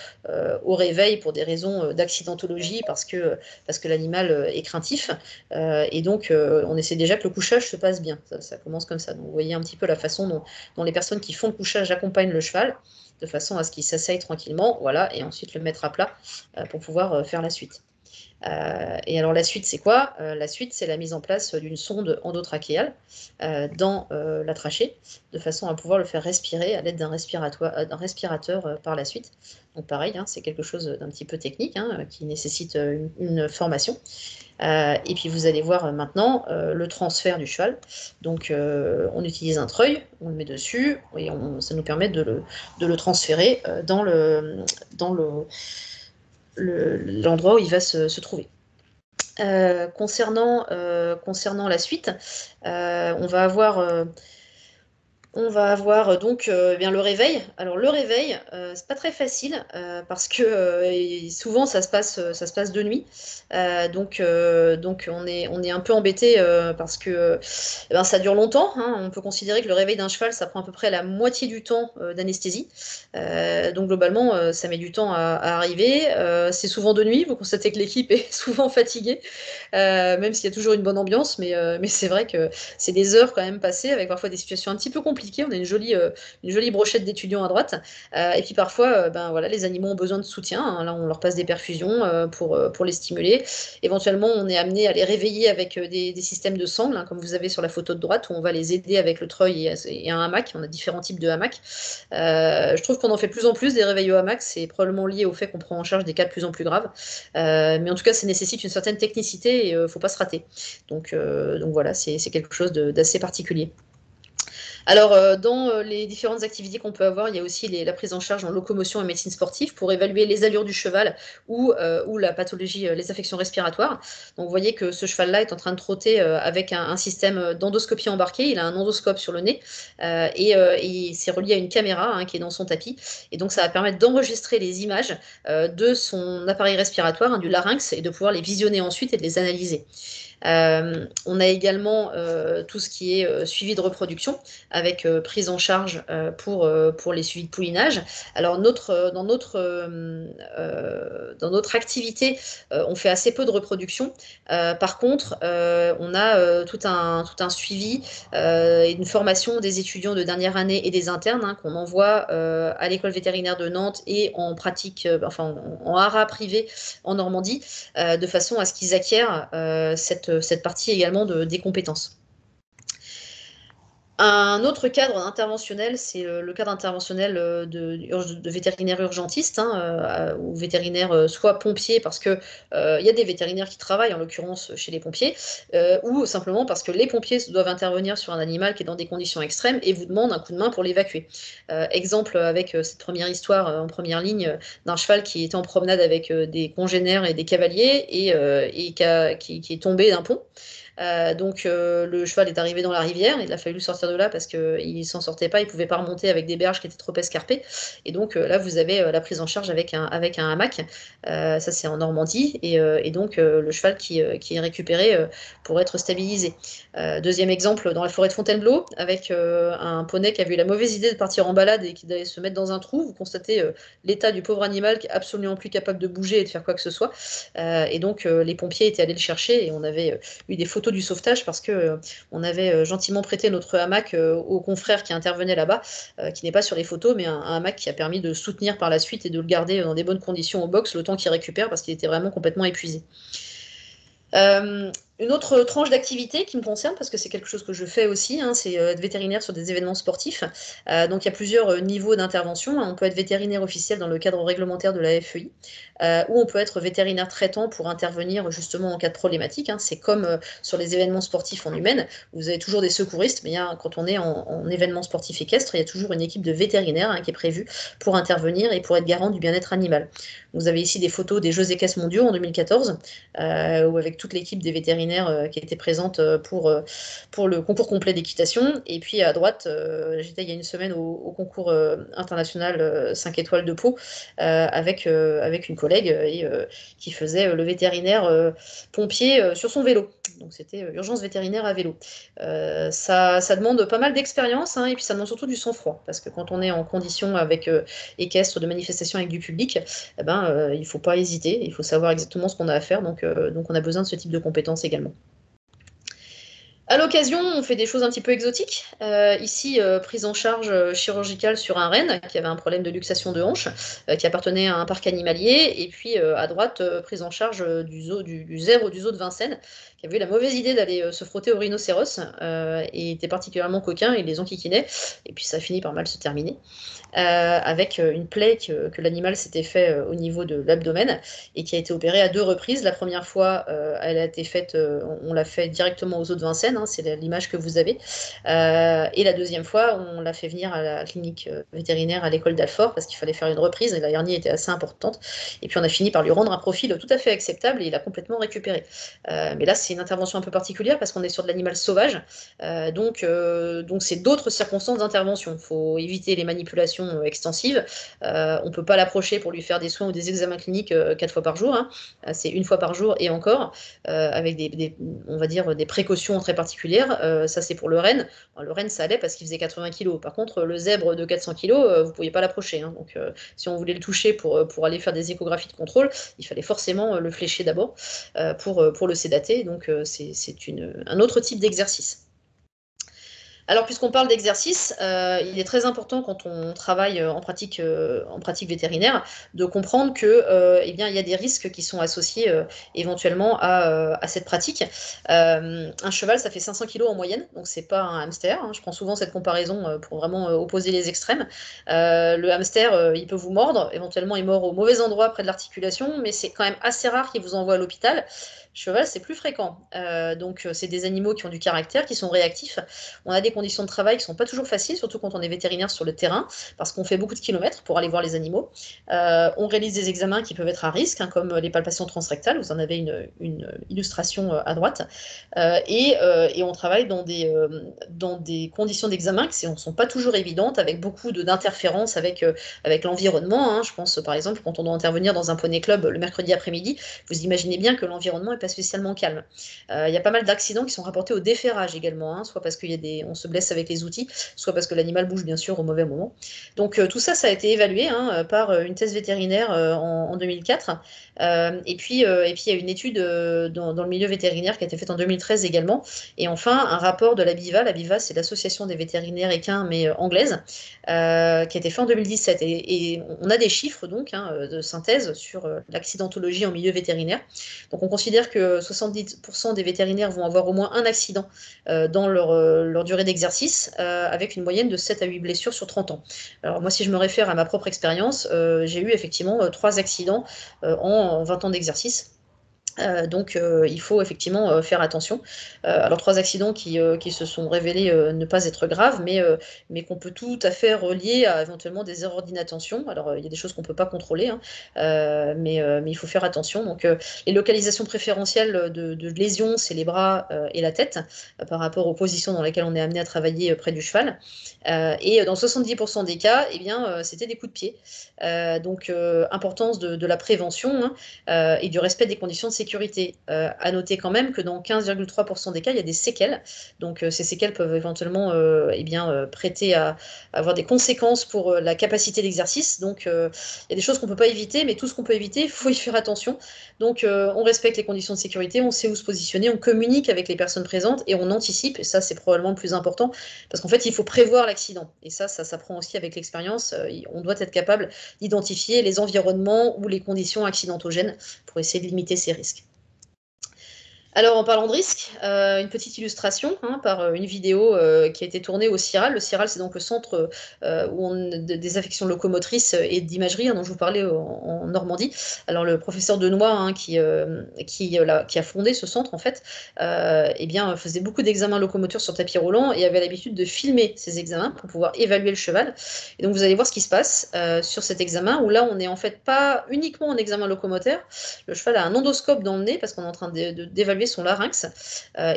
au réveil pour des raisons d'accidentologie, parce que l'animal est craintif. Et donc, on essaie déjà que le couchage se passe bien. Ça commence comme ça. Donc, vous voyez un petit peu la façon dont les personnes qui font le couchage accompagnent le cheval, de façon à ce qu'il s'asseye tranquillement, voilà, et ensuite le mettre à plat pour pouvoir faire la suite. Et alors la suite, c'est quoi? La suite, c'est la mise en place d'une sonde endotrachéale dans la trachée, de façon à pouvoir le faire respirer à l'aide d'un respirateur par la suite. Donc pareil, hein, c'est quelque chose d'un petit peu technique, hein, qui nécessite une formation. Et puis vous allez voir maintenant le transfert du cheval. Donc on utilise un treuil, on le met dessus, et ça nous permet de le transférer dans l'endroit où il va se trouver. Concernant la suite, on va avoir On va avoir donc eh bien le réveil. Alors le réveil, c'est pas très facile parce que souvent ça se passe de nuit. Donc on est un peu embêté parce que eh ben, ça dure longtemps, hein. On peut considérer que le réveil d'un cheval, ça prend à peu près la moitié du temps d'anesthésie. Donc globalement, ça met du temps à arriver. C'est souvent de nuit. Vous constatez que l'équipe est souvent fatiguée, même s'il y a toujours une bonne ambiance. Mais c'est vrai que c'est des heures quand même passées avec parfois des situations un petit peu compliquées. On a une jolie brochette d'étudiants à droite. Et puis parfois, ben, voilà, les animaux ont besoin de soutien, hein. Là, on leur passe des perfusions pour les stimuler. Éventuellement, on est amené à les réveiller avec des systèmes de sangle, hein, comme vous avez sur la photo de droite, où on va les aider avec le treuil et un hamac. On a différents types de hamacs. Je trouve qu'on en fait de plus en plus des réveils au hamac. C'est probablement lié au fait qu'on prend en charge des cas de plus en plus graves. Mais en tout cas, ça nécessite une certaine technicité et il ne faut pas se rater. Donc voilà, c'est quelque chose d'assez particulier. Alors, dans les différentes activités qu'on peut avoir, il y a aussi la prise en charge en locomotion et médecine sportive pour évaluer les allures du cheval ou la pathologie, les affections respiratoires. Donc, vous voyez que ce cheval-là est en train de trotter avec un système d'endoscopie embarqué. Il a un endoscope sur le nez et c'est relié à une caméra hein, qui est dans son tapis. Et donc, ça va permettre d'enregistrer les images de son appareil respiratoire, hein, du larynx, et de pouvoir les visionner ensuite et de les analyser. On a également tout ce qui est suivi de reproduction avec prise en charge pour les suivis de poulinage. Alors dans notre activité, on fait assez peu de reproduction. Par contre, on a tout un suivi et une formation des étudiants de dernière année et des internes hein, qu'on envoie à l'école vétérinaire de Nantes et en pratique, enfin en ARA privé en Normandie, de façon à ce qu'ils acquièrent cette partie également des compétences. Un autre cadre interventionnel, c'est le cadre interventionnel de vétérinaire urgentiste hein, ou vétérinaire soit pompier parce que y a des vétérinaires qui travaillent en l'occurrence chez les pompiers ou simplement parce que les pompiers doivent intervenir sur un animal qui est dans des conditions extrêmes et vous demandent un coup de main pour l'évacuer. Exemple avec cette première histoire en première ligne d'un cheval qui était en promenade avec des congénères et des cavaliers et qui est tombé d'un pont. Donc le cheval est arrivé dans la rivière, il a fallu sortir de là parce qu'il ne s'en sortait pas, il ne pouvait pas remonter avec des berges qui étaient trop escarpées. Et donc là, vous avez la prise en charge avec un hamac. Ça, c'est en Normandie. Et donc le cheval qui est récupéré pour être stabilisé. Deuxième exemple, dans la forêt de Fontainebleau, avec un poney qui a eu la mauvaise idée de partir en balade et qui allait se mettre dans un trou. Vous constatez l'état du pauvre animal qui est absolument plus capable de bouger et de faire quoi que ce soit. Et donc les pompiers étaient allés le chercher et on avait eu des photos du sauvetage parce que on avait gentiment prêté notre hamac au confrère qui intervenait là-bas, qui n'est pas sur les photos, mais un hamac qui a permis de soutenir par la suite et de le garder dans des bonnes conditions au box le temps qu'il récupère parce qu'il était vraiment complètement épuisé. Une autre tranche d'activité qui me concerne, parce que c'est quelque chose que je fais aussi, hein, c'est être vétérinaire sur des événements sportifs. Donc il y a plusieurs niveaux d'intervention. On peut être vétérinaire officiel dans le cadre réglementaire de la FEI, ou on peut être vétérinaire traitant pour intervenir justement en cas de problématique. Hein. C'est comme sur les événements sportifs en humaine. Vous avez toujours des secouristes, mais quand on est en événement sportif équestre, il y a toujours une équipe de vétérinaires hein, qui est prévue pour intervenir et pour être garant du bien-être animal. Vous avez ici des photos des Jeux équestres mondiaux en 2014, où avec toute l'équipe des vétérinaires qui était présente pour le concours complet d'équitation. Et puis à droite, j'étais il y a une semaine au concours international 5 étoiles de Pau avec une collègue qui faisait le vétérinaire pompier sur son vélo. Donc c'était urgence vétérinaire à vélo. Ça demande pas mal d'expérience hein, et puis ça demande surtout du sang-froid parce que quand on est en condition avec équestre de manifestation avec du public, eh ben, il ne faut pas hésiter, il faut savoir exactement ce qu'on a à faire. Donc on a besoin de ce type de compétences également. À l'occasion, on fait des choses un petit peu exotiques. Ici, prise en charge chirurgicale sur un renne qui avait un problème de luxation de hanche, qui appartenait à un parc animalier. Et puis à droite, prise en charge du zoo de Vincennes, qui avait eu la mauvaise idée d'aller se frotter au rhinocéros et était particulièrement coquin, ils les enquiquinait. Et puis ça a fini par mal se terminer. Avec une plaie que l'animal s'était fait au niveau de l'abdomen et qui a été opérée à 2 reprises. La première fois, elle a été faite, on l'a fait directement au zoo de Vincennes, hein, c'est l'image que vous avez. Et la deuxième fois, on l'a fait venir à la clinique vétérinaire à l'école d'Alfort parce qu'il fallait faire une reprise et la hernie était assez importante. Et puis on a fini par lui rendre un profil tout à fait acceptable et il a complètement récupéré. Mais là, c'est une intervention un peu particulière parce qu'on est sur de l'animal sauvage. Donc c'est d'autres circonstances d'intervention. Il faut éviter les manipulations extensives. On ne peut pas l'approcher pour lui faire des soins ou des examens cliniques 4 fois par jour. Hein. C'est 1 fois par jour et encore, avec on va dire des précautions très particulières. Ça, c'est pour le renne. Alors, le renne, ça allait parce qu'il faisait 80 kg. Par contre, le zèbre de 400 kg, vous ne pouviez pas l'approcher. Hein. Donc, si on voulait le toucher pour aller faire des échographies de contrôle, il fallait forcément le flécher d'abord pour le sédater. Donc, c'est un autre type d'exercice. Alors, puisqu'on parle d'exercice, il est très important quand on travaille en pratique vétérinaire de comprendre que, eh bien, il y a des risques qui sont associés éventuellement à cette pratique. Un cheval, ça fait 500 kg en moyenne, donc c'est pas un hamster. Hein. Je prends souvent cette comparaison pour vraiment opposer les extrêmes. Le hamster, il peut vous mordre, éventuellement il mord au mauvais endroit près de l'articulation, mais c'est quand même assez rare qu'il vous envoie à l'hôpital. Cheval, c'est plus fréquent. Donc, c'est des animaux qui ont du caractère, qui sont réactifs. On a des conditions de travail qui ne sont pas toujours faciles, surtout quand on est vétérinaire sur le terrain, parce qu'on fait beaucoup de kilomètres pour aller voir les animaux. On réalise des examens qui peuvent être à risque, hein, comme les palpations transrectales. Vous en avez une illustration à droite. Et on travaille dans des conditions d'examen qui ne sont pas toujours évidentes, avec beaucoup d'interférences avec l'environnement. Hein. Je pense, par exemple, quand on doit intervenir dans un poney club le mercredi après-midi, vous imaginez bien que l'environnement n'est pas spécialement calme. Il y a pas mal d'accidents qui sont rapportés au déferrage également, hein, soit parce qu'on se blesse avec les outils, soit parce que l'animal bouge bien sûr au mauvais moment. Donc tout ça, ça a été évalué hein, par une thèse vétérinaire en 2004. Et puis il y a une étude dans le milieu vétérinaire qui a été faite en 2013 également. Et enfin, un rapport de l'ABIVA. L'ABIVA, c'est l'association des vétérinaires équins, mais anglaise, qui a été fait en 2017. Et on a des chiffres donc hein, de synthèse sur l'accidentologie en milieu vétérinaire. Donc on considère que 70% des vétérinaires vont avoir au moins un accident dans leur durée d'exercice, avec une moyenne de 7 à 8 blessures sur 30 ans. Alors moi, si je me réfère à ma propre expérience, j'ai eu effectivement 3 accidents en 20 ans d'exercice. Donc il faut effectivement faire attention. Alors 3 accidents qui se sont révélés ne pas être graves, mais qu'on peut tout à fait relier à éventuellement des erreurs d'inattention. Alors il y a des choses qu'on ne peut pas contrôler, hein, mais il faut faire attention. Donc les localisations préférentielles de lésions, c'est les bras et la tête, par rapport aux positions dans lesquelles on est amené à travailler près du cheval. Et dans 70% des cas, eh bien, c'était des coups de pied. Donc importance de la prévention hein, et du respect des conditions de sécurité. À noter quand même que dans 15,3% des cas, il y a des séquelles. Donc ces séquelles peuvent éventuellement prêter à avoir des conséquences pour la capacité d'exercice. Donc il y a des choses qu'on ne peut pas éviter, mais tout ce qu'on peut éviter, il faut y faire attention. Donc on respecte les conditions de sécurité, on sait où se positionner, on communique avec les personnes présentes et on anticipe. Et ça, c'est probablement le plus important, parce qu'en fait, il faut prévoir l'accident. Et ça s'apprend aussi avec l'expérience. On doit être capable d'identifier les environnements ou les conditions accidentogènes pour essayer de limiter ces risques. Alors, en parlant de risques, une petite illustration hein, par une vidéo qui a été tournée au CIRAL. Le CIRAL, c'est donc le centre des affections locomotrices et d'imagerie hein, dont je vous parlais en Normandie. Alors, le professeur Denoy, hein, qui a fondé ce centre, en fait, eh bien, faisait beaucoup d'examens locomoteurs sur tapis roulant et avait l'habitude de filmer ces examens pour pouvoir évaluer le cheval. Et donc, vous allez voir ce qui se passe sur cet examen, où là, on n'est en fait pas uniquement en examen locomoteur. Le cheval a un endoscope dans le nez parce qu'on est en train d'évaluer son larynx.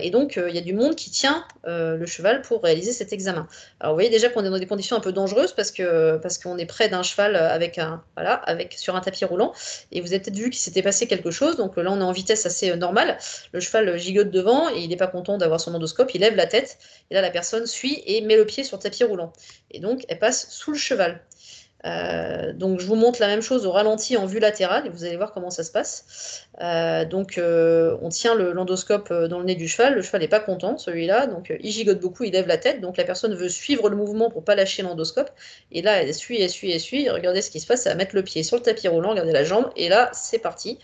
Et donc, il y a du monde qui tient le cheval pour réaliser cet examen. Alors, vous voyez déjà qu'on est dans des conditions un peu dangereuses parce qu'on est près d'un cheval sur un tapis roulant. Et vous avez peut-être vu qu'il s'était passé quelque chose. Donc là, on est en vitesse assez normale. Le cheval gigote devant et il n'est pas content d'avoir son endoscope. Il lève la tête. Et là, la personne suit et met le pied sur le tapis roulant. Et donc, elle passe sous le cheval. Donc je vous montre la même chose au ralenti en vue latérale et vous allez voir comment ça se passe. On tient l'endoscope dans le nez du cheval n'est pas content celui-là, donc il gigote beaucoup, il lève la tête, donc la personne veut suivre le mouvement pour pas lâcher l'endoscope, et là elle suit, regardez ce qui se passe, elle va mettre le pied sur le tapis roulant, regardez la jambe, et là c'est parti.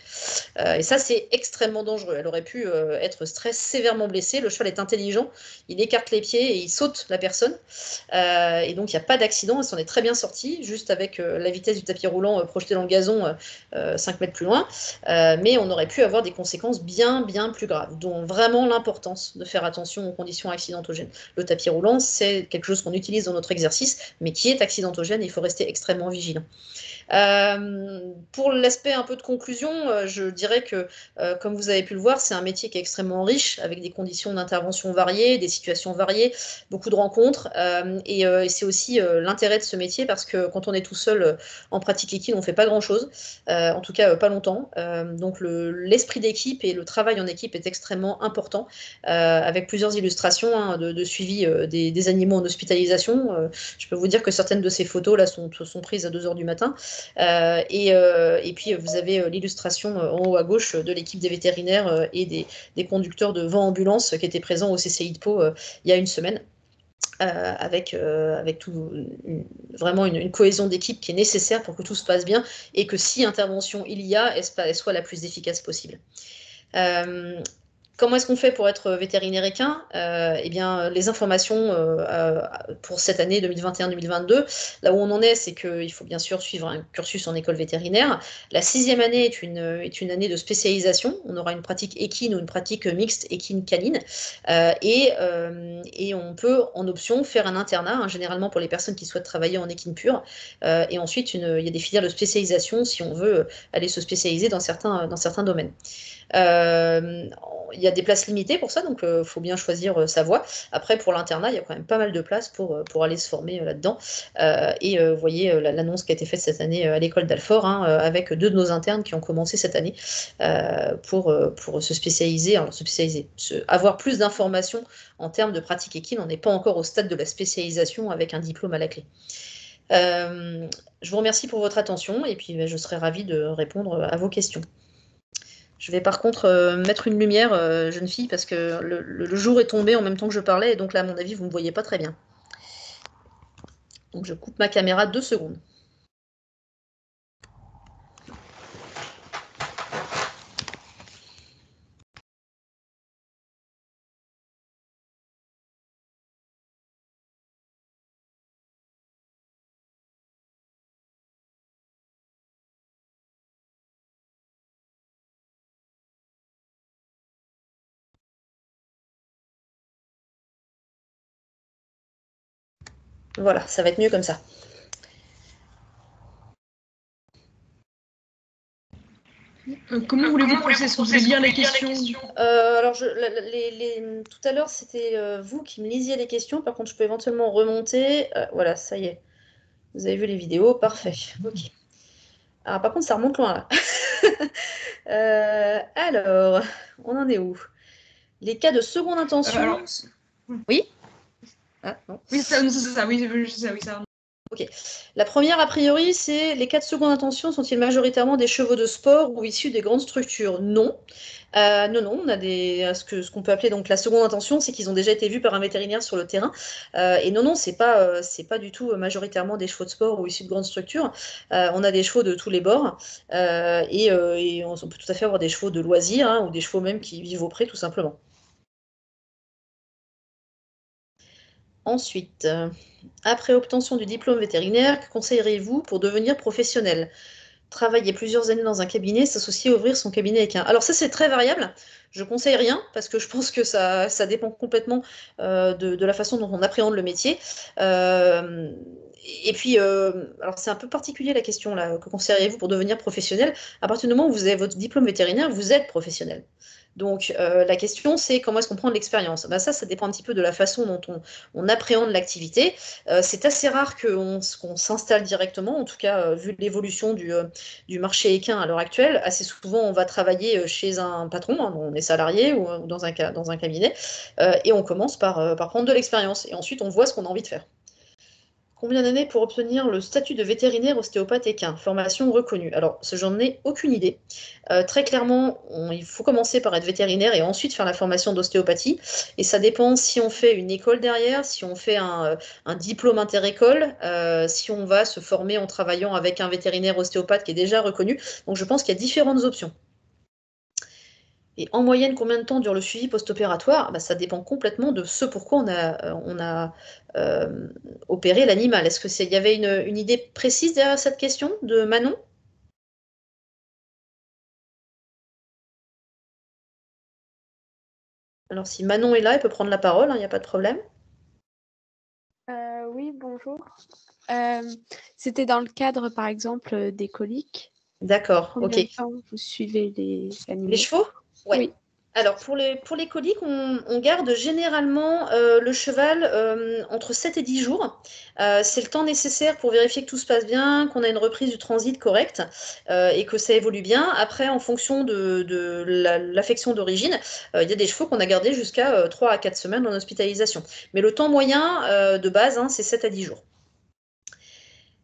Et ça c'est extrêmement dangereux, elle aurait pu être sévèrement blessée, le cheval est intelligent, il écarte les pieds et il saute la personne, et donc il n'y a pas d'accident, elle s'en est très bien sortie, juste avec la vitesse du tapis roulant projeté dans le gazon 5 mètres plus loin, mais on aurait pu avoir des conséquences bien plus graves, dont vraiment l'importance de faire attention aux conditions accidentogènes. Le tapis roulant, c'est quelque chose qu'on utilise dans notre exercice, mais qui est accidentogène, il faut rester extrêmement vigilant. Pour l'aspect un peu de conclusion, je dirais que, comme vous avez pu le voir, c'est un métier qui est extrêmement riche, avec des conditions d'intervention variées, des situations variées, beaucoup de rencontres, et c'est aussi l'intérêt de ce métier, parce que quand on est tout seul en pratique équine, on ne fait pas grand-chose, en tout cas pas longtemps, donc l'esprit d'équipe et le travail en équipe est extrêmement important, avec plusieurs illustrations de suivi des animaux en hospitalisation. Je peux vous dire que certaines de ces photos là sont prises à 2 h du matin. Et puis vous avez l'illustration en haut à gauche de l'équipe des vétérinaires et des conducteurs de vent ambulance qui étaient présents au CCI de Pau il y a une semaine. Avec vraiment une cohésion d'équipe qui est nécessaire pour que tout se passe bien et que si intervention il y a, elle soit la plus efficace possible. Comment est-ce qu'on fait pour être vétérinaire équin? Eh bien, les informations pour cette année 2021-2022, là où on en est, c'est qu'il faut bien sûr suivre un cursus en école vétérinaire. La 6e année est une année de spécialisation. On aura une pratique équine ou une pratique mixte équine-canine. Et on peut, en option, faire un internat, hein, généralement pour les personnes qui souhaitent travailler en équine pure. Et ensuite, il y a des filières de spécialisation si on veut aller se spécialiser dans certains domaines. Il y a des places limitées pour ça, donc il faut bien choisir sa voie. Après, pour l'internat, il y a quand même pas mal de places pour aller se former là-dedans. Et vous voyez l'annonce qui a été faite cette année à l'école d'Alfort, hein, avec 2 de nos internes qui ont commencé cette année pour se spécialiser, avoir plus d'informations en termes de pratique équine. On n'est pas encore au stade de la spécialisation avec un diplôme à la clé. Je vous remercie pour votre attention et puis je serai ravie de répondre à vos questions. Je vais par contre mettre une lumière, jeune fille, parce que le jour est tombé en même temps que je parlais, et donc là, à mon avis, vous ne me voyez pas très bien. Donc je coupe ma caméra 2 secondes. Voilà, ça va être mieux comme ça. Comment voulez-vous procéder? Est-ce que vous voulez lire les questions? Alors, tout à l'heure, c'était vous qui me lisiez les questions. Par contre, je peux éventuellement remonter. Voilà, ça y est. Vous avez vu les vidéos, parfait. Ok. Alors, par contre, ça remonte loin, là. Alors, on en est où? Les cas de seconde intention. Oui? Ah, non. Oui, c'est ça, oui, ça. Ok. La première, a priori, c'est les cas de seconde intention sont-ils majoritairement des chevaux de sport ou issus des grandes structures? Non. Non, on a ce qu'on peut appeler donc la seconde intention, c'est qu'ils ont déjà été vus par un vétérinaire sur le terrain. Et non, c'est pas du tout majoritairement des chevaux de sport ou issus de grandes structures. On a des chevaux de tous les bords. Et on peut tout à fait avoir des chevaux de loisirs, hein, ou des chevaux même qui vivent au pré, tout simplement. Ensuite, après obtention du diplôme vétérinaire, que conseilleriez-vous pour devenir professionnel? Travailler plusieurs années dans un cabinet, s'associer, ouvrir son cabinet équin. Alors ça, c'est très variable. Je conseille rien parce que je pense que ça dépend complètement de la façon dont on appréhende le métier. Et puis, alors c'est un peu particulier la question là. Que conseilleriez-vous pour devenir professionnel? À partir du moment où vous avez votre diplôme vétérinaire, vous êtes professionnel. Donc la question, c'est comment est-ce qu'on prend de l'expérience? Ben, ça dépend un petit peu de la façon dont on appréhende l'activité. C'est assez rare qu'on s'installe directement, en tout cas vu l'évolution du marché équin à l'heure actuelle. Assez souvent, on va travailler chez un patron, hein, on est salarié ou dans un cabinet, et on commence par prendre de l'expérience. Et ensuite, on voit ce qu'on a envie de faire. Combien d'années pour obtenir le statut de vétérinaire ostéopathe équin? Formation reconnue. Alors, j'en ai aucune idée. Très clairement, il faut commencer par être vétérinaire et ensuite faire la formation d'ostéopathie. Et ça dépend si on fait une école derrière, si on fait un diplôme inter-école, si on va se former en travaillant avec un vétérinaire ostéopathe qui est déjà reconnu. Donc, je pense qu'il y a différentes options. Et en moyenne, combien de temps dure le suivi post-opératoire? Bah, ça dépend complètement de ce pourquoi on a opéré l'animal. Est-ce qu'il y avait une idée précise derrière cette question de Manon? Alors, si Manon est là, elle peut prendre la parole, il n'y a pas de problème. Oui, bonjour. C'était dans le cadre, par exemple, des coliques. D'accord, ok. Combien de temps vous suivez les animaux? Les chevaux? Ouais. Oui. Alors, pour les coliques, on garde généralement le cheval entre 7 et 10 jours. C'est le temps nécessaire pour vérifier que tout se passe bien, qu'on a une reprise du transit correcte et que ça évolue bien. Après, en fonction de l'affection d'origine, il y a des chevaux qu'on a gardés jusqu'à 3 à 4 semaines en hospitalisation. Mais le temps moyen de base, c'est 7 à 10 jours.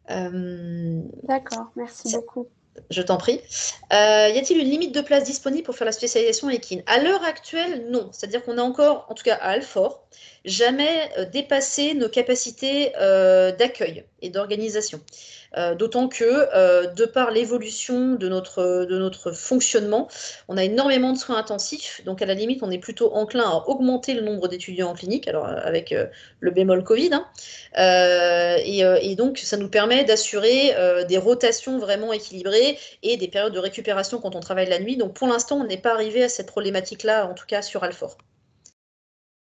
D'accord, merci beaucoup. Je t'en prie. Y a-t-il une limite de place disponible pour faire la spécialisation équine? À l'heure actuelle, non. C'est-à-dire qu'on a encore, en tout cas à Alfort, jamais dépassé nos capacités d'accueil et d'organisation. D'autant que, de par l'évolution de notre fonctionnement, on a énormément de soins intensifs. Donc, à la limite, on est plutôt enclin à augmenter le nombre d'étudiants en clinique, alors avec le bémol Covid. Et donc, ça nous permet d'assurer des rotations vraiment équilibrées et des périodes de récupération quand on travaille la nuit. Donc, pour l'instant, on n'est pas arrivé à cette problématique-là, en tout cas sur Alfort.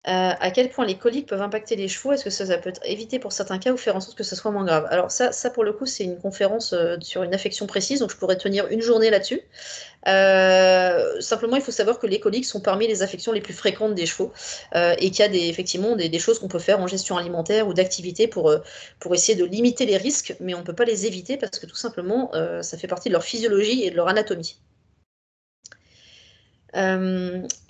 À quel point les coliques peuvent impacter les chevaux? Est-ce que ça peut être évité pour certains cas ou faire en sorte que ce soit moins grave? Alors ça pour le coup, c'est une conférence sur une affection précise, donc je pourrais tenir une journée là-dessus. Simplement, il faut savoir que les coliques sont parmi les affections les plus fréquentes des chevaux et qu'il y a effectivement des choses qu'on peut faire en gestion alimentaire ou d'activité pour essayer de limiter les risques, mais on ne peut pas les éviter parce que tout simplement, ça fait partie de leur physiologie et de leur anatomie.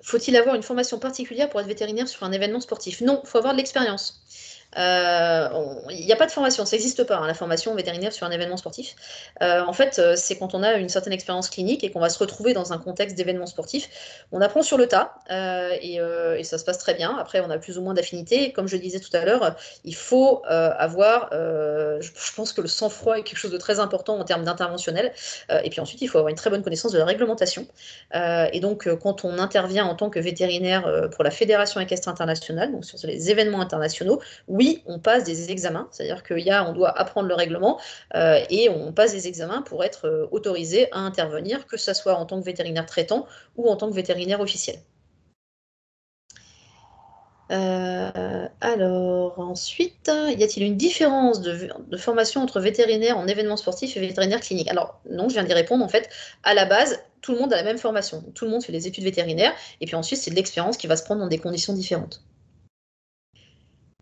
Faut-il avoir une formation particulière pour être vétérinaire sur un événement sportif? Non, il faut avoir de l'expérience. Il n'y a pas de formation, ça n'existe pas, la formation vétérinaire sur un événement sportif. En fait, c'est quand on a une certaine expérience clinique et qu'on va se retrouver dans un contexte d'événement sportif. On apprend sur le tas et ça se passe très bien. Après, on a plus ou moins d'affinités. Comme je disais tout à l'heure, il faut avoir, je pense que le sang-froid est quelque chose de très important en termes d'interventionnel. Et puis ensuite, il faut avoir une très bonne connaissance de la réglementation. Et donc, quand on intervient en tant que vétérinaire pour la Fédération équestre internationale, donc sur les événements internationaux, oui, on passe des examens, c'est-à-dire qu'on doit apprendre le règlement et on passe des examens pour être autorisé à intervenir, que ce soit en tant que vétérinaire traitant ou en tant que vétérinaire officiel. Alors, ensuite, y a-t-il une différence de formation entre vétérinaire en événement sportif et vétérinaire clinique? Alors, non, je viens d'y répondre. En fait, à la base, tout le monde a la même formation. Tout le monde fait les études vétérinaires et puis ensuite, c'est de l'expérience qui va se prendre dans des conditions différentes.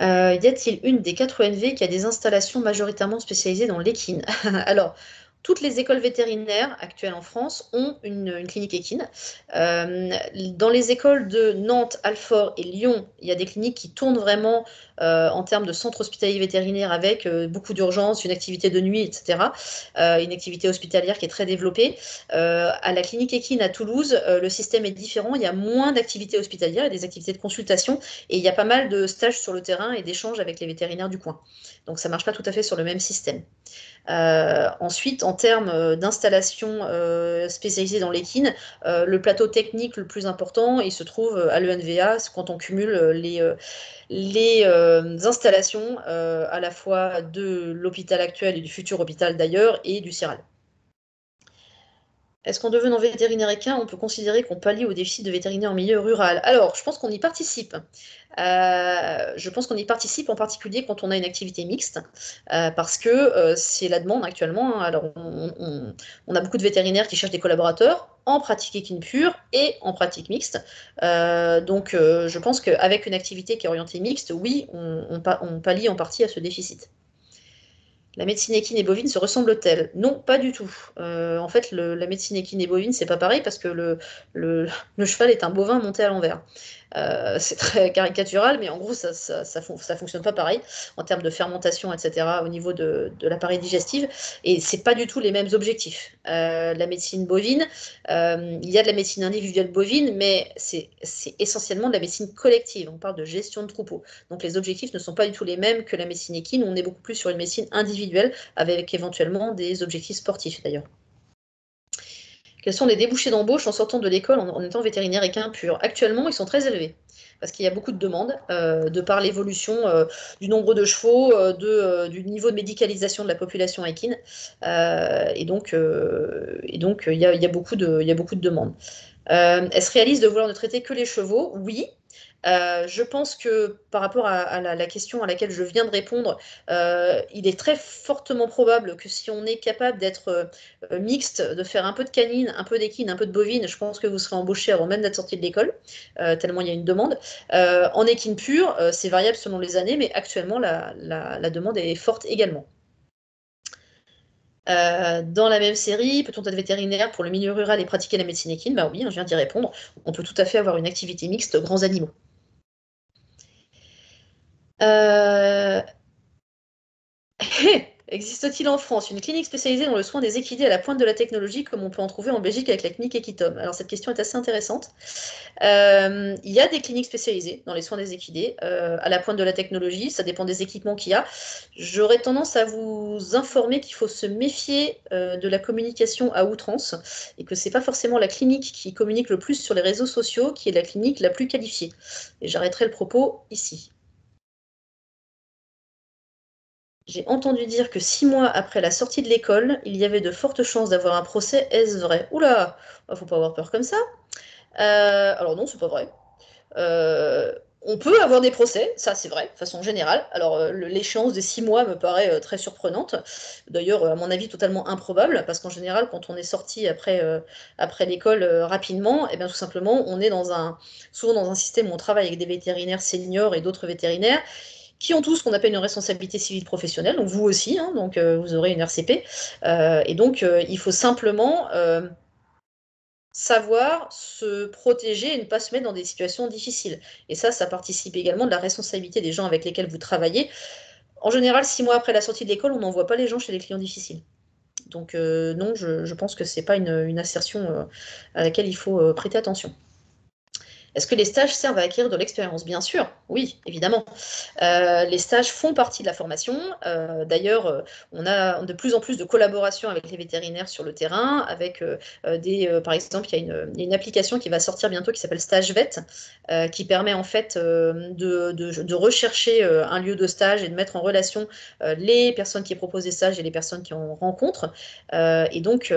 Y a-t-il une des 4 ONV qui a des installations majoritairement spécialisées dans l'équine? Alors, toutes les écoles vétérinaires actuelles en France ont une clinique équine. Dans les écoles de Nantes, Alfort et Lyon, il y a des cliniques qui tournent vraiment en termes de centre hospitalier vétérinaire avec beaucoup d'urgences, une activité de nuit, etc. Une activité hospitalière qui est très développée. À la clinique équine à Toulouse, le système est différent. Il y a moins d'activités hospitalières et des activités de consultation. Et il y a pas mal de stages sur le terrain et d'échanges avec les vétérinaires du coin. Donc ça ne marche pas tout à fait sur le même système. Ensuite, en termes d'installation spécialisée dans l'équine, le plateau technique le plus important, il se trouve à l'ENVA quand on cumule les installations à la fois de l'hôpital actuel et du futur hôpital d'ailleurs et du CIRAL. Est-ce qu'en devenant vétérinaire équin, on peut considérer qu'on pallie au déficit de vétérinaires en milieu rural? Alors, je pense qu'on y participe. Je pense qu'on y participe en particulier quand on a une activité mixte, parce que c'est la demande actuellement. Alors, on a beaucoup de vétérinaires qui cherchent des collaborateurs en pratique équine pure et en pratique mixte. Donc, je pense qu'avec une activité qui est orientée mixte, oui, on pallie en partie à ce déficit. La médecine équine et bovine se ressemblent-elles? Non, pas du tout. En fait, la médecine équine et bovine, c'est pas pareil parce que le cheval est un bovin monté à l'envers. C'est très caricatural, mais en gros, ça fonctionne pas pareil en termes de fermentation, etc., au niveau de l'appareil digestif. Et c'est pas du tout les mêmes objectifs. La médecine bovine, il y a de la médecine individuelle bovine, mais c'est essentiellement de la médecine collective. On parle de gestion de troupeau. Donc les objectifs ne sont pas du tout les mêmes que la médecine équine. On est beaucoup plus sur une médecine individuelle avec éventuellement des objectifs sportifs d'ailleurs. Quels sont les débouchés d'embauche en sortant de l'école en étant vétérinaire équin pur? Actuellement, ils sont très élevés parce qu'il y a beaucoup de demandes de par l'évolution du nombre de chevaux, du niveau de médicalisation de la population équine. Et donc, il y a beaucoup de demandes. Est-ce réaliste de vouloir ne traiter que les chevaux? Oui. Je pense que par rapport à la question à laquelle je viens de répondre, il est très fortement probable que si on est capable d'être mixte, de faire un peu de canine, un peu d'équine, un peu de bovine, je pense que vous serez embauché avant même d'être sorti de l'école, tellement il y a une demande. En équine pure, c'est variable selon les années, mais actuellement la demande est forte également. Dans la même série, peut-on être vétérinaire pour le milieu rural et pratiquer la médecine équine? Bah oui, je viens d'y répondre. On peut tout à fait avoir une activité mixte grands animaux. Euh, Existe-t-il en France une clinique spécialisée dans le soin des équidés à la pointe de la technologie, comme on peut en trouver en Belgique avec la clinique Equitom? Alors cette question est assez intéressante. Il y a des cliniques spécialisées dans les soins des équidés à la pointe de la technologie, ça dépend des équipements qu'il y a. J'aurais tendance à vous informer qu'il faut se méfier de la communication à outrance et que c'est pas forcément la clinique qui communique le plus sur les réseaux sociaux qui est la clinique la plus qualifiée. Et j'arrêterai le propos ici. J'ai entendu dire que 6 mois après la sortie de l'école, il y avait de fortes chances d'avoir un procès. Est-ce vrai? Oula, faut pas avoir peur comme ça. Alors non, c'est pas vrai. On peut avoir des procès, ça c'est vrai, de façon générale. Alors l'échéance des 6 mois me paraît très surprenante. D'ailleurs, à mon avis, totalement improbable, parce qu'en général, quand on est sorti après l'école rapidement, et bien tout simplement, on est souvent dans un système où on travaille avec des vétérinaires seniors et d'autres vétérinaires qui ont tous ce qu'on appelle une responsabilité civile professionnelle, donc vous aussi, hein, donc vous aurez une RCP. Et donc, il faut simplement savoir se protéger et ne pas se mettre dans des situations difficiles. Et ça participe également de la responsabilité des gens avec lesquels vous travaillez. En général, 6 mois après la sortie de l'école, on n'envoie pas les gens chez les clients difficiles. Donc non, je pense que ce n'est pas une assertion à laquelle il faut prêter attention. Est-ce que les stages servent à acquérir de l'expérience? Bien sûr, oui, évidemment. Les stages font partie de la formation. D'ailleurs, on a de plus en plus de collaboration avec les vétérinaires sur le terrain, avec par exemple, il y a une application qui va sortir bientôt qui s'appelle StageVet, qui permet en fait de rechercher un lieu de stage et de mettre en relation les personnes qui proposent des stages et les personnes qui en rencontrent. Et donc,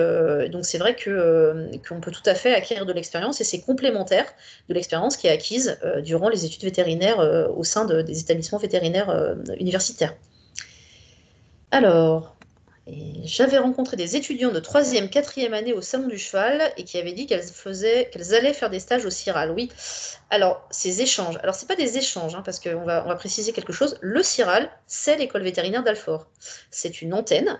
c'est vrai qu'on peut tout à fait acquérir de l'expérience et c'est complémentaire de l'expérience qui est acquise durant les études vétérinaires au sein des établissements vétérinaires universitaires. Alors, j'avais rencontré des étudiants de 3e, 4e année au Salon du Cheval et qui avaient dit qu'elles allaient faire des stages au CIRAL. Oui, alors, ces échanges. Alors, ce n'est pas des échanges, hein, parce qu'on va préciser quelque chose. Le CIRAL, c'est l'école vétérinaire d'Alfort. C'est une antenne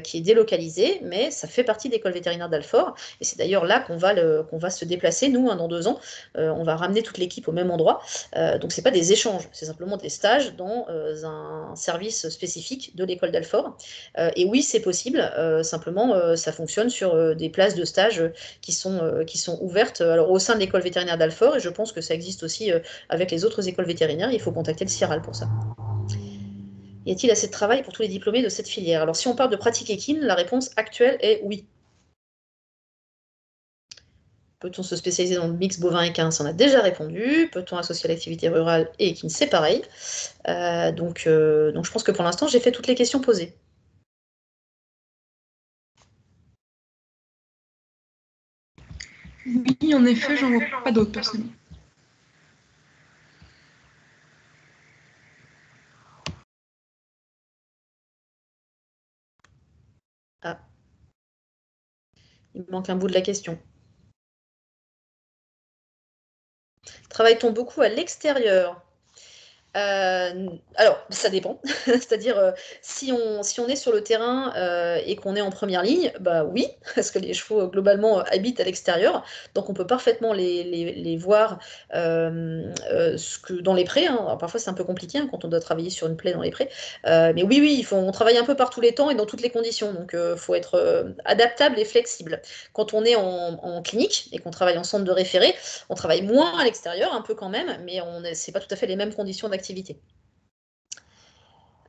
qui est délocalisée, mais ça fait partie de l'école vétérinaire d'Alfort. Et c'est d'ailleurs là qu'on va se déplacer, nous, hein, dans 2 ans. On va ramener toute l'équipe au même endroit. Donc, ce n'est pas des échanges, c'est simplement des stages dans un service spécifique de l'école d'Alfort. Et oui, c'est possible. Simplement, ça fonctionne sur des places de stage qui sont ouvertes alors, au sein de l'école vétérinaire d'Alfort. Et je pense que ça existe aussi avec les autres écoles vétérinaires. Il faut contacter le CIRAL pour ça. Y a-t-il assez de travail pour tous les diplômés de cette filière? Alors, si on parle de pratique équine, la réponse actuelle est oui. Peut-on se spécialiser dans le mix bovin équin? Ça, on a déjà répondu. Peut-on associer l'activité rurale et équine? C'est pareil. Donc, je pense que pour l'instant, j'ai fait toutes les questions posées. Oui, en effet, j'en vois pas d'autres personnellement. Ah. Il me manque un bout de la question. Travaille-t-on beaucoup à l'extérieur? Alors, ça dépend. C'est-à-dire, si on est sur le terrain et qu'on est en première ligne, bah oui, parce que les chevaux, globalement, habitent à l'extérieur. Donc, on peut parfaitement les voir dans les prés, hein. Alors, parfois, c'est un peu compliqué hein, quand on doit travailler sur une plaie dans les prés. Mais oui, oui, on travaille un peu par tous les temps et dans toutes les conditions. Donc, il faut être adaptable et flexible. Quand on est en clinique et qu'on travaille en centre de référé, on travaille moins à l'extérieur, un peu quand même, mais c'est pas tout à fait les mêmes conditions d'activité.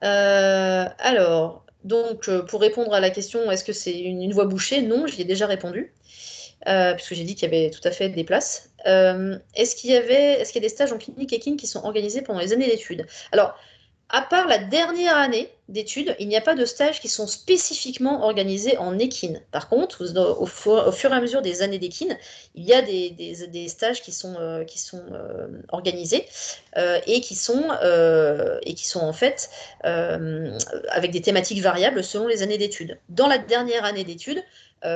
Alors, donc, pour répondre à la question, est-ce que c'est une voie bouchée? Non, j'y ai déjà répondu. puisque j'ai dit qu'il y avait tout à fait des places. Est-ce qu'il y a des stages en clinique équine qui sont organisés pendant les années d'études? Alors, à part la dernière année d'études, il n'y a pas de stages qui sont spécifiquement organisés en équine. Par contre, au fur et à mesure des années d'équine, il y a des stages qui sont organisés et qui sont en fait avec des thématiques variables selon les années d'études. Dans la dernière année d'études,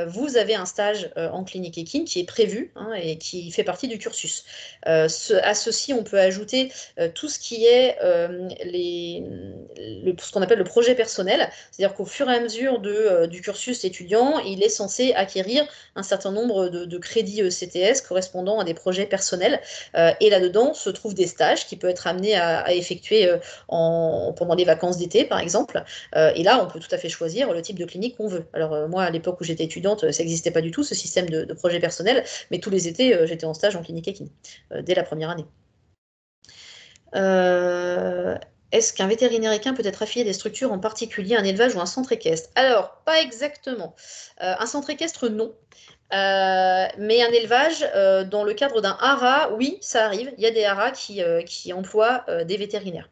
vous avez un stage en clinique équine qui est prévu et qui fait partie du cursus. À ceci, on peut ajouter tout ce qui est ce qu'on appelle le projet personnel, c'est-à-dire qu'au fur et à mesure du cursus étudiant, il est censé acquérir un certain nombre de crédits CTS correspondant à des projets personnels. Et là-dedans se trouvent des stages qui peuvent être amenés à effectuer pendant les vacances d'été, par exemple. Et là, on peut tout à fait choisir le type de clinique qu'on veut. Alors moi, à l'époque où j'étais étudiante, ça n'existait pas du tout, ce système de projet personnel, mais tous les étés, j'étais en stage en clinique équine, dès la première année. Est-ce qu'un vétérinaire équin peut être affilié à des structures en particulier, un élevage ou un centre équestre? Alors, pas exactement. Un centre équestre, non. Mais un élevage, dans le cadre d'un haras, oui, ça arrive. Il y a des haras qui emploient des vétérinaires.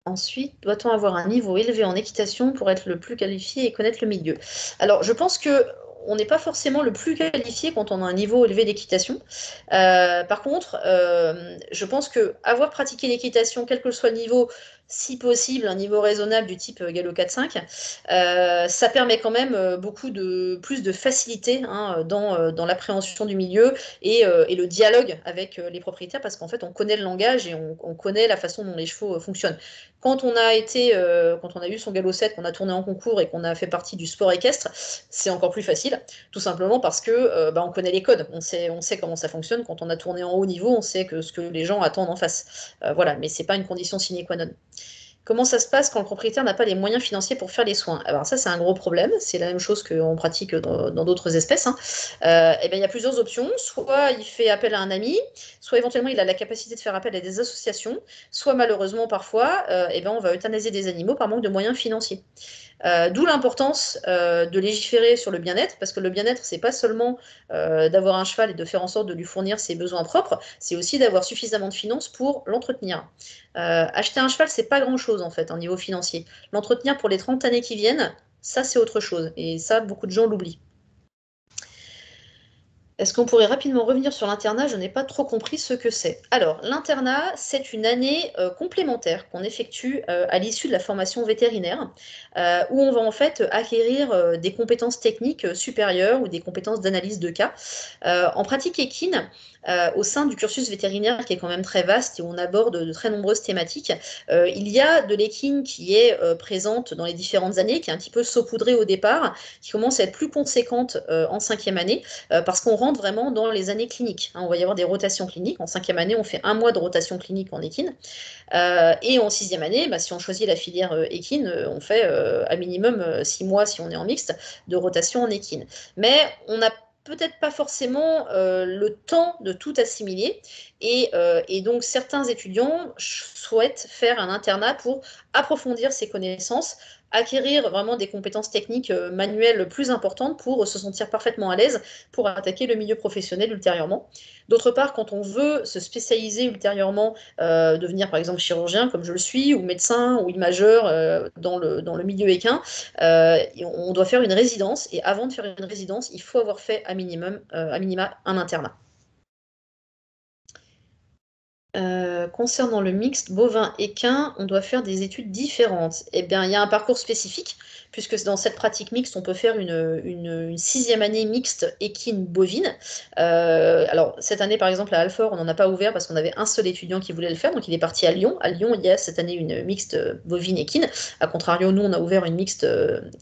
Ensuite, doit-on avoir un niveau élevé en équitation pour être le plus qualifié et connaître le milieu? Alors, je pense que on n'est pas forcément le plus qualifié quand on a un niveau élevé d'équitation. Par contre, je pense que avoir pratiqué l'équitation, quel que soit le niveau, si possible, un niveau raisonnable du type galop 4-5, ça permet quand même plus de facilité dans l'appréhension du milieu et le dialogue avec les propriétaires, parce qu'en fait, on connaît le langage et on connaît la façon dont les chevaux fonctionnent. Quand on a eu son galop 7, qu'on a tourné en concours et qu'on a fait partie du sport équestre, c'est encore plus facile, tout simplement parce que on connaît les codes, on sait comment ça fonctionne. Quand on a tourné en haut niveau, on sait ce que les gens attendent en face. Voilà, mais c'est pas une condition sine qua non. Comment ça se passe quand le propriétaire n'a pas les moyens financiers pour faire les soins? Alors ça, c'est un gros problème. C'est la même chose qu'on pratique dans d'autres espèces. Et bien, il y a plusieurs options. Soit il fait appel à un ami, soit éventuellement il a la capacité de faire appel à des associations, soit malheureusement parfois, on va euthanasier des animaux par manque de moyens financiers. D'où l'importance de légiférer sur le bien-être, parce que le bien-être, c'est pas seulement d'avoir un cheval et de faire en sorte de lui fournir ses besoins propres, c'est aussi d'avoir suffisamment de finances pour l'entretenir. Acheter un cheval, c'est pas grand-chose en fait, au niveau financier. L'entretenir pour les 30 années qui viennent, ça c'est autre chose. Et ça, beaucoup de gens l'oublient. Est-ce qu'on pourrait rapidement revenir sur l'internat? Je n'ai pas trop compris ce que c'est. Alors, l'internat, c'est une année complémentaire qu'on effectue à l'issue de la formation vétérinaire, où on va en fait acquérir des compétences techniques supérieures ou des compétences d'analyse de cas. En pratique équine, au sein du cursus vétérinaire qui est quand même très vaste et où on aborde de très nombreuses thématiques, il y a de l'équine qui est présente dans les différentes années, qui est un petit peu saupoudrée au départ, qui commence à être plus conséquente en 5e année, parce qu'on rentre vraiment dans les années cliniques. On va y avoir des rotations cliniques. En 5e année, on fait 1 mois de rotation clinique en équine. Et en 6e année, si on choisit la filière équine, on fait à minimum 6 mois, si on est en mixte, de rotation en équine. Mais on n'a peut-être pas forcément le temps de tout assimiler. Et donc, certains étudiants souhaitent faire un internat pour approfondir ses connaissances, acquérir vraiment des compétences techniques manuelles plus importantes pour se sentir parfaitement à l'aise pour attaquer le milieu professionnel ultérieurement. D'autre part, quand on veut se spécialiser ultérieurement, devenir par exemple chirurgien comme je le suis, ou médecin, ou imageur dans le milieu équin, on doit faire une résidence, et avant de faire une résidence, il faut avoir fait à minima un internat. Concernant le mixte bovin-équin, on doit faire des études différentes. Eh bien, il y a un parcours spécifique, puisque dans cette pratique mixte, on peut faire une 6e année mixte équine-bovine. Alors, cette année, par exemple, à Alfort, on n'en a pas ouvert parce qu'on avait un seul étudiant qui voulait le faire, donc il est parti à Lyon. À Lyon, il y a cette année une mixte bovine-équine. A contrario, nous, on a ouvert une mixte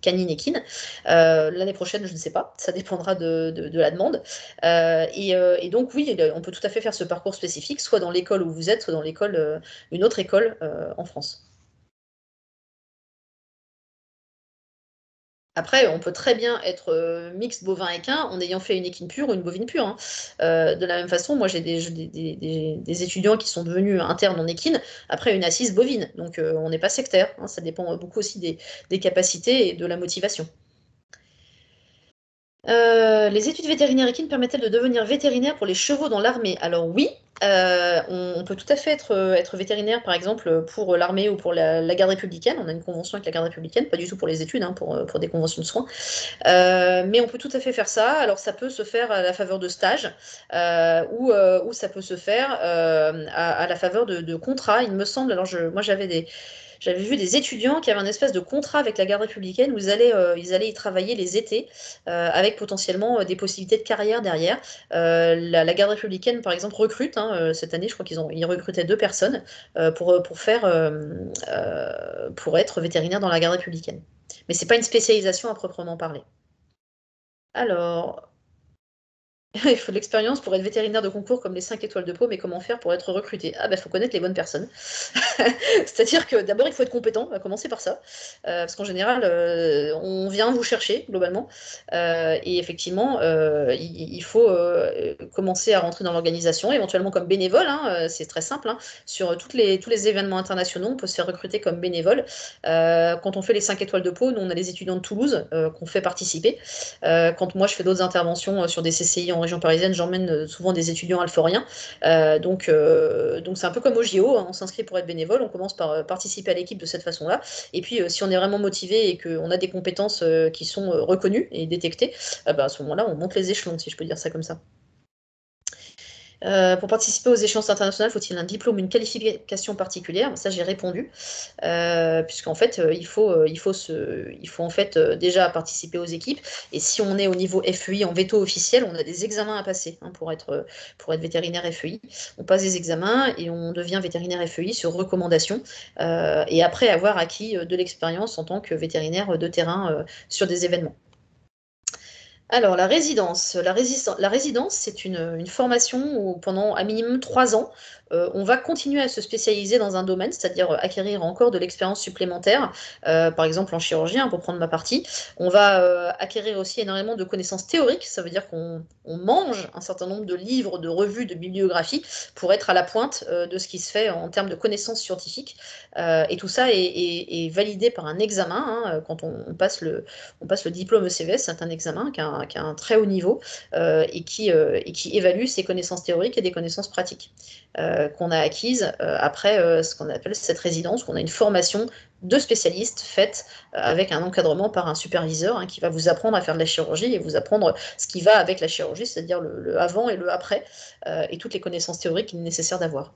canine-équine. L'année prochaine, je ne sais pas, ça dépendra de la demande. Et donc, oui, on peut tout à fait faire ce parcours spécifique, soit dans l'école où vous êtes, soit dans une autre école en France. Après, on peut très bien être mixte bovin-équin en ayant fait une équine pure ou une bovine pure. De la même façon, moi j'ai des étudiants qui sont devenus internes en équine après une assise bovine. Donc on n'est pas sectaire. Ça dépend beaucoup aussi des capacités et de la motivation. Les études vétérinaires équines permettent-elles de devenir vétérinaire pour les chevaux dans l'armée? Alors oui, on peut tout à fait être vétérinaire, par exemple, pour l'armée ou pour la garde républicaine. On a une convention avec la garde républicaine, pas du tout pour les études, hein, pour des conventions de soins. Mais on peut tout à fait faire ça. Alors ça peut se faire à la faveur de stages ou ça peut se faire à la faveur de contrats, il me semble. Alors moi j'avais vu des étudiants qui avaient un espèce de contrat avec la garde républicaine où ils allaient y travailler les étés avec potentiellement des possibilités de carrière derrière. La garde républicaine, par exemple, recrute. Hein, cette année, je crois ils recrutaient 2 personnes pour être vétérinaire dans la garde républicaine. Mais c'est pas une spécialisation à proprement parler. Alors, il faut de l'expérience pour être vétérinaire de concours comme les 5 étoiles de Pau, mais comment faire pour être recruté? Ah ben, il faut connaître les bonnes personnes. C'est-à-dire que d'abord, il faut être compétent, on va commencer par ça. Parce qu'en général, on vient vous chercher, globalement. Et effectivement, il faut commencer à rentrer dans l'organisation, éventuellement comme bénévole, hein, c'est très simple. Hein. Sur tous les événements internationaux, on peut se faire recruter comme bénévole. Quand on fait les 5 étoiles de Pau, nous, on a les étudiants de Toulouse qu'on fait participer. Quand moi, je fais d'autres interventions sur des CCI en région parisienne, j'emmène souvent des étudiants alforiens. Donc c'est un peu comme au JO, hein, on s'inscrit pour être bénévole, on commence par participer à l'équipe de cette façon-là. Et puis, si on est vraiment motivé et qu'on a des compétences qui sont reconnues et détectées, à ce moment-là, on monte les échelons, si je peux dire ça comme ça. Pour participer aux échéances internationales, faut-il un diplôme, une qualification particulière? Ça, j'ai répondu, puisqu'en fait, il faut en fait déjà participer aux équipes. Et si on est au niveau FEI en veto officiel, on a des examens à passer hein, pour être vétérinaire FEI. On passe des examens et on devient vétérinaire FEI sur recommandation. Et après avoir acquis de l'expérience en tant que vétérinaire de terrain sur des événements. Alors, la résidence. La résidence, c'est une formation où pendant un minimum 3 ans, on va continuer à se spécialiser dans un domaine, c'est-à-dire acquérir encore de l'expérience supplémentaire, par exemple en chirurgie, hein, pour prendre ma partie. On va acquérir aussi énormément de connaissances théoriques, ça veut dire qu'on mange un certain nombre de livres, de revues, de bibliographie pour être à la pointe de ce qui se fait en termes de connaissances scientifiques. Et tout ça est validé par un examen, hein, quand on passe le diplôme ECVS, c'est un examen qui a un très haut niveau et qui évalue ses connaissances théoriques et des connaissances pratiques qu'on a acquises après ce qu'on appelle cette résidence, où on a une formation de spécialistes faite avec un encadrement par un superviseur hein, qui va vous apprendre à faire de la chirurgie et vous apprendre ce qui va avec la chirurgie, c'est-à-dire le avant et le après, et toutes les connaissances théoriques qu'il est nécessaire d'avoir.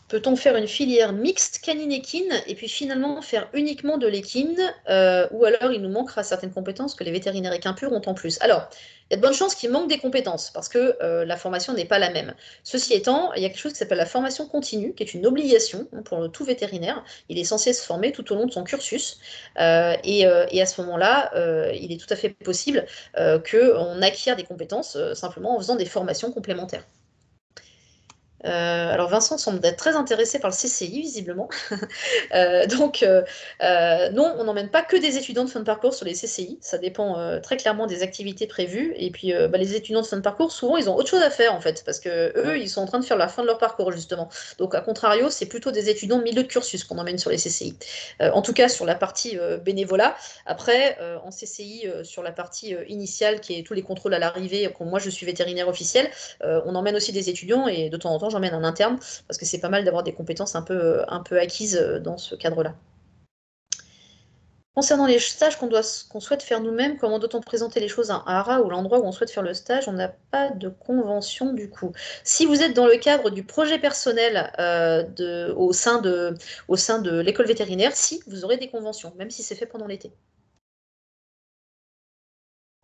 Peut-on faire une filière mixte canine-équine et puis finalement faire uniquement de l'équine ou alors il nous manquera certaines compétences que les vétérinaires équins purs ont en plus? Alors, il y a de bonnes chances qu'il manque des compétences parce que la formation n'est pas la même. Ceci étant, il y a quelque chose qui s'appelle la formation continue, qui est une obligation hein, pour tout vétérinaire. Il est censé se former tout au long de son cursus et à ce moment-là, il est tout à fait possible qu'on acquiert des compétences simplement en faisant des formations complémentaires. Alors Vincent semble être très intéressé par le CCI, visiblement. Non, on n'emmène pas que des étudiants de fin de parcours sur les CCI. Ça dépend très clairement des activités prévues. Et puis, les étudiants de fin de parcours, souvent, ils ont autre chose à faire, en fait, parce que eux, ils sont en train de faire la fin de leur parcours, justement. Donc, à contrario, c'est plutôt des étudiants de milieu de cursus qu'on emmène sur les CCI. En tout cas, sur la partie bénévolat. Après, en CCI, sur la partie initiale, qui est tous les contrôles à l'arrivée, quand moi, je suis vétérinaire officiel, on emmène aussi des étudiants et de temps en temps, j'emmène un interne parce que c'est pas mal d'avoir des compétences un peu acquises dans ce cadre-là. Concernant les stages qu'on souhaite faire nous-mêmes, comment doit-on présenter les choses à un HARA ou l'endroit où on souhaite faire le stage? On n'a pas de convention du coup. Si vous êtes dans le cadre du projet personnel au sein de l'école vétérinaire, si, vous aurez des conventions, même si c'est fait pendant l'été.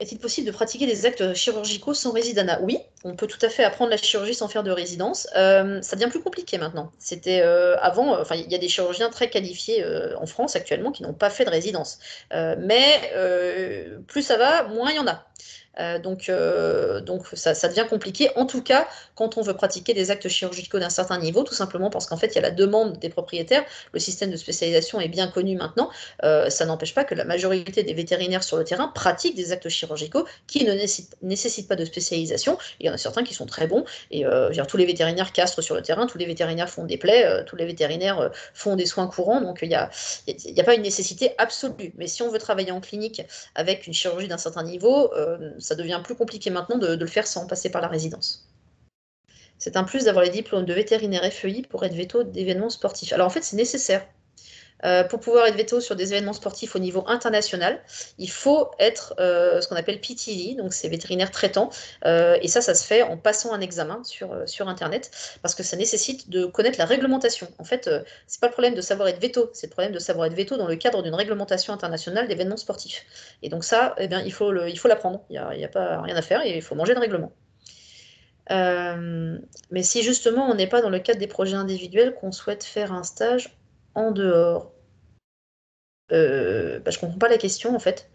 Est-il possible de pratiquer des actes chirurgicaux sans résidana? Oui, on peut tout à fait apprendre la chirurgie sans faire de résidence. Ça devient plus compliqué maintenant. C'était avant, il y a des chirurgiens très qualifiés en France actuellement qui n'ont pas fait de résidence. Mais plus ça va, moins il y en a. Donc ça devient compliqué, en tout cas quand on veut pratiquer des actes chirurgicaux d'un certain niveau, tout simplement parce qu'en fait il y a la demande des propriétaires, le système de spécialisation est bien connu maintenant, ça n'empêche pas que la majorité des vétérinaires sur le terrain pratiquent des actes chirurgicaux qui ne nécessitent pas de spécialisation. Il y en a certains qui sont très bons, et tous les vétérinaires castrent sur le terrain, tous les vétérinaires font des plaies, tous les vétérinaires font des soins courants, donc il n'y a pas une nécessité absolue. Mais si on veut travailler en clinique avec une chirurgie d'un certain niveau, ça devient plus compliqué maintenant de le faire sans passer par la résidence. C'est un plus d'avoir les diplômes de vétérinaire FEI pour être véto d'événements sportifs. Alors en fait, c'est nécessaire. Pour pouvoir être véto sur des événements sportifs au niveau international, il faut être ce qu'on appelle PTV, donc c'est vétérinaire traitant, et ça se fait en passant un examen sur Internet, parce que ça nécessite de connaître la réglementation. En fait, c'est pas le problème de savoir être véto, c'est le problème de savoir être véto dans le cadre d'une réglementation internationale d'événements sportifs. Et donc ça, eh bien, il faut l'apprendre, il n'y a pas rien à faire, et il faut manger le règlement. Mais si justement on n'est pas dans le cadre des projets individuels, qu'on souhaite faire un stage en dehors, je comprends pas la question en fait,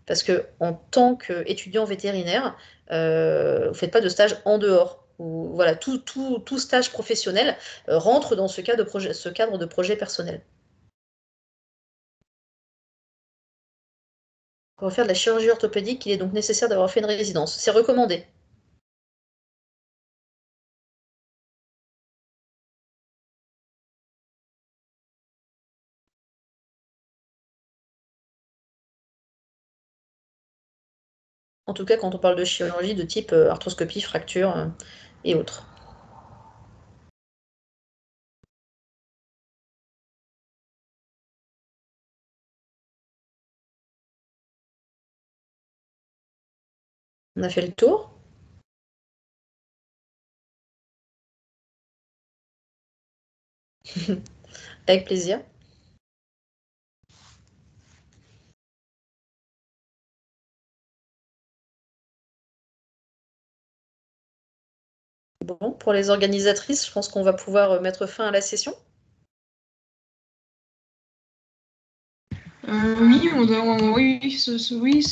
parce que en tant qu'étudiant vétérinaire, vous faites pas de stage en dehors. Voilà, tout stage professionnel rentre dans ce cadre de projet personnel. Pour faire de la chirurgie orthopédique, il est donc nécessaire d'avoir fait une résidence. C'est recommandé. En tout cas, quand on parle de chirurgie de type arthroscopie, fracture et autres. On a fait le tour. Avec plaisir. Bon, pour les organisatrices, je pense qu'on va pouvoir mettre fin à la session. Oui, oui, oui,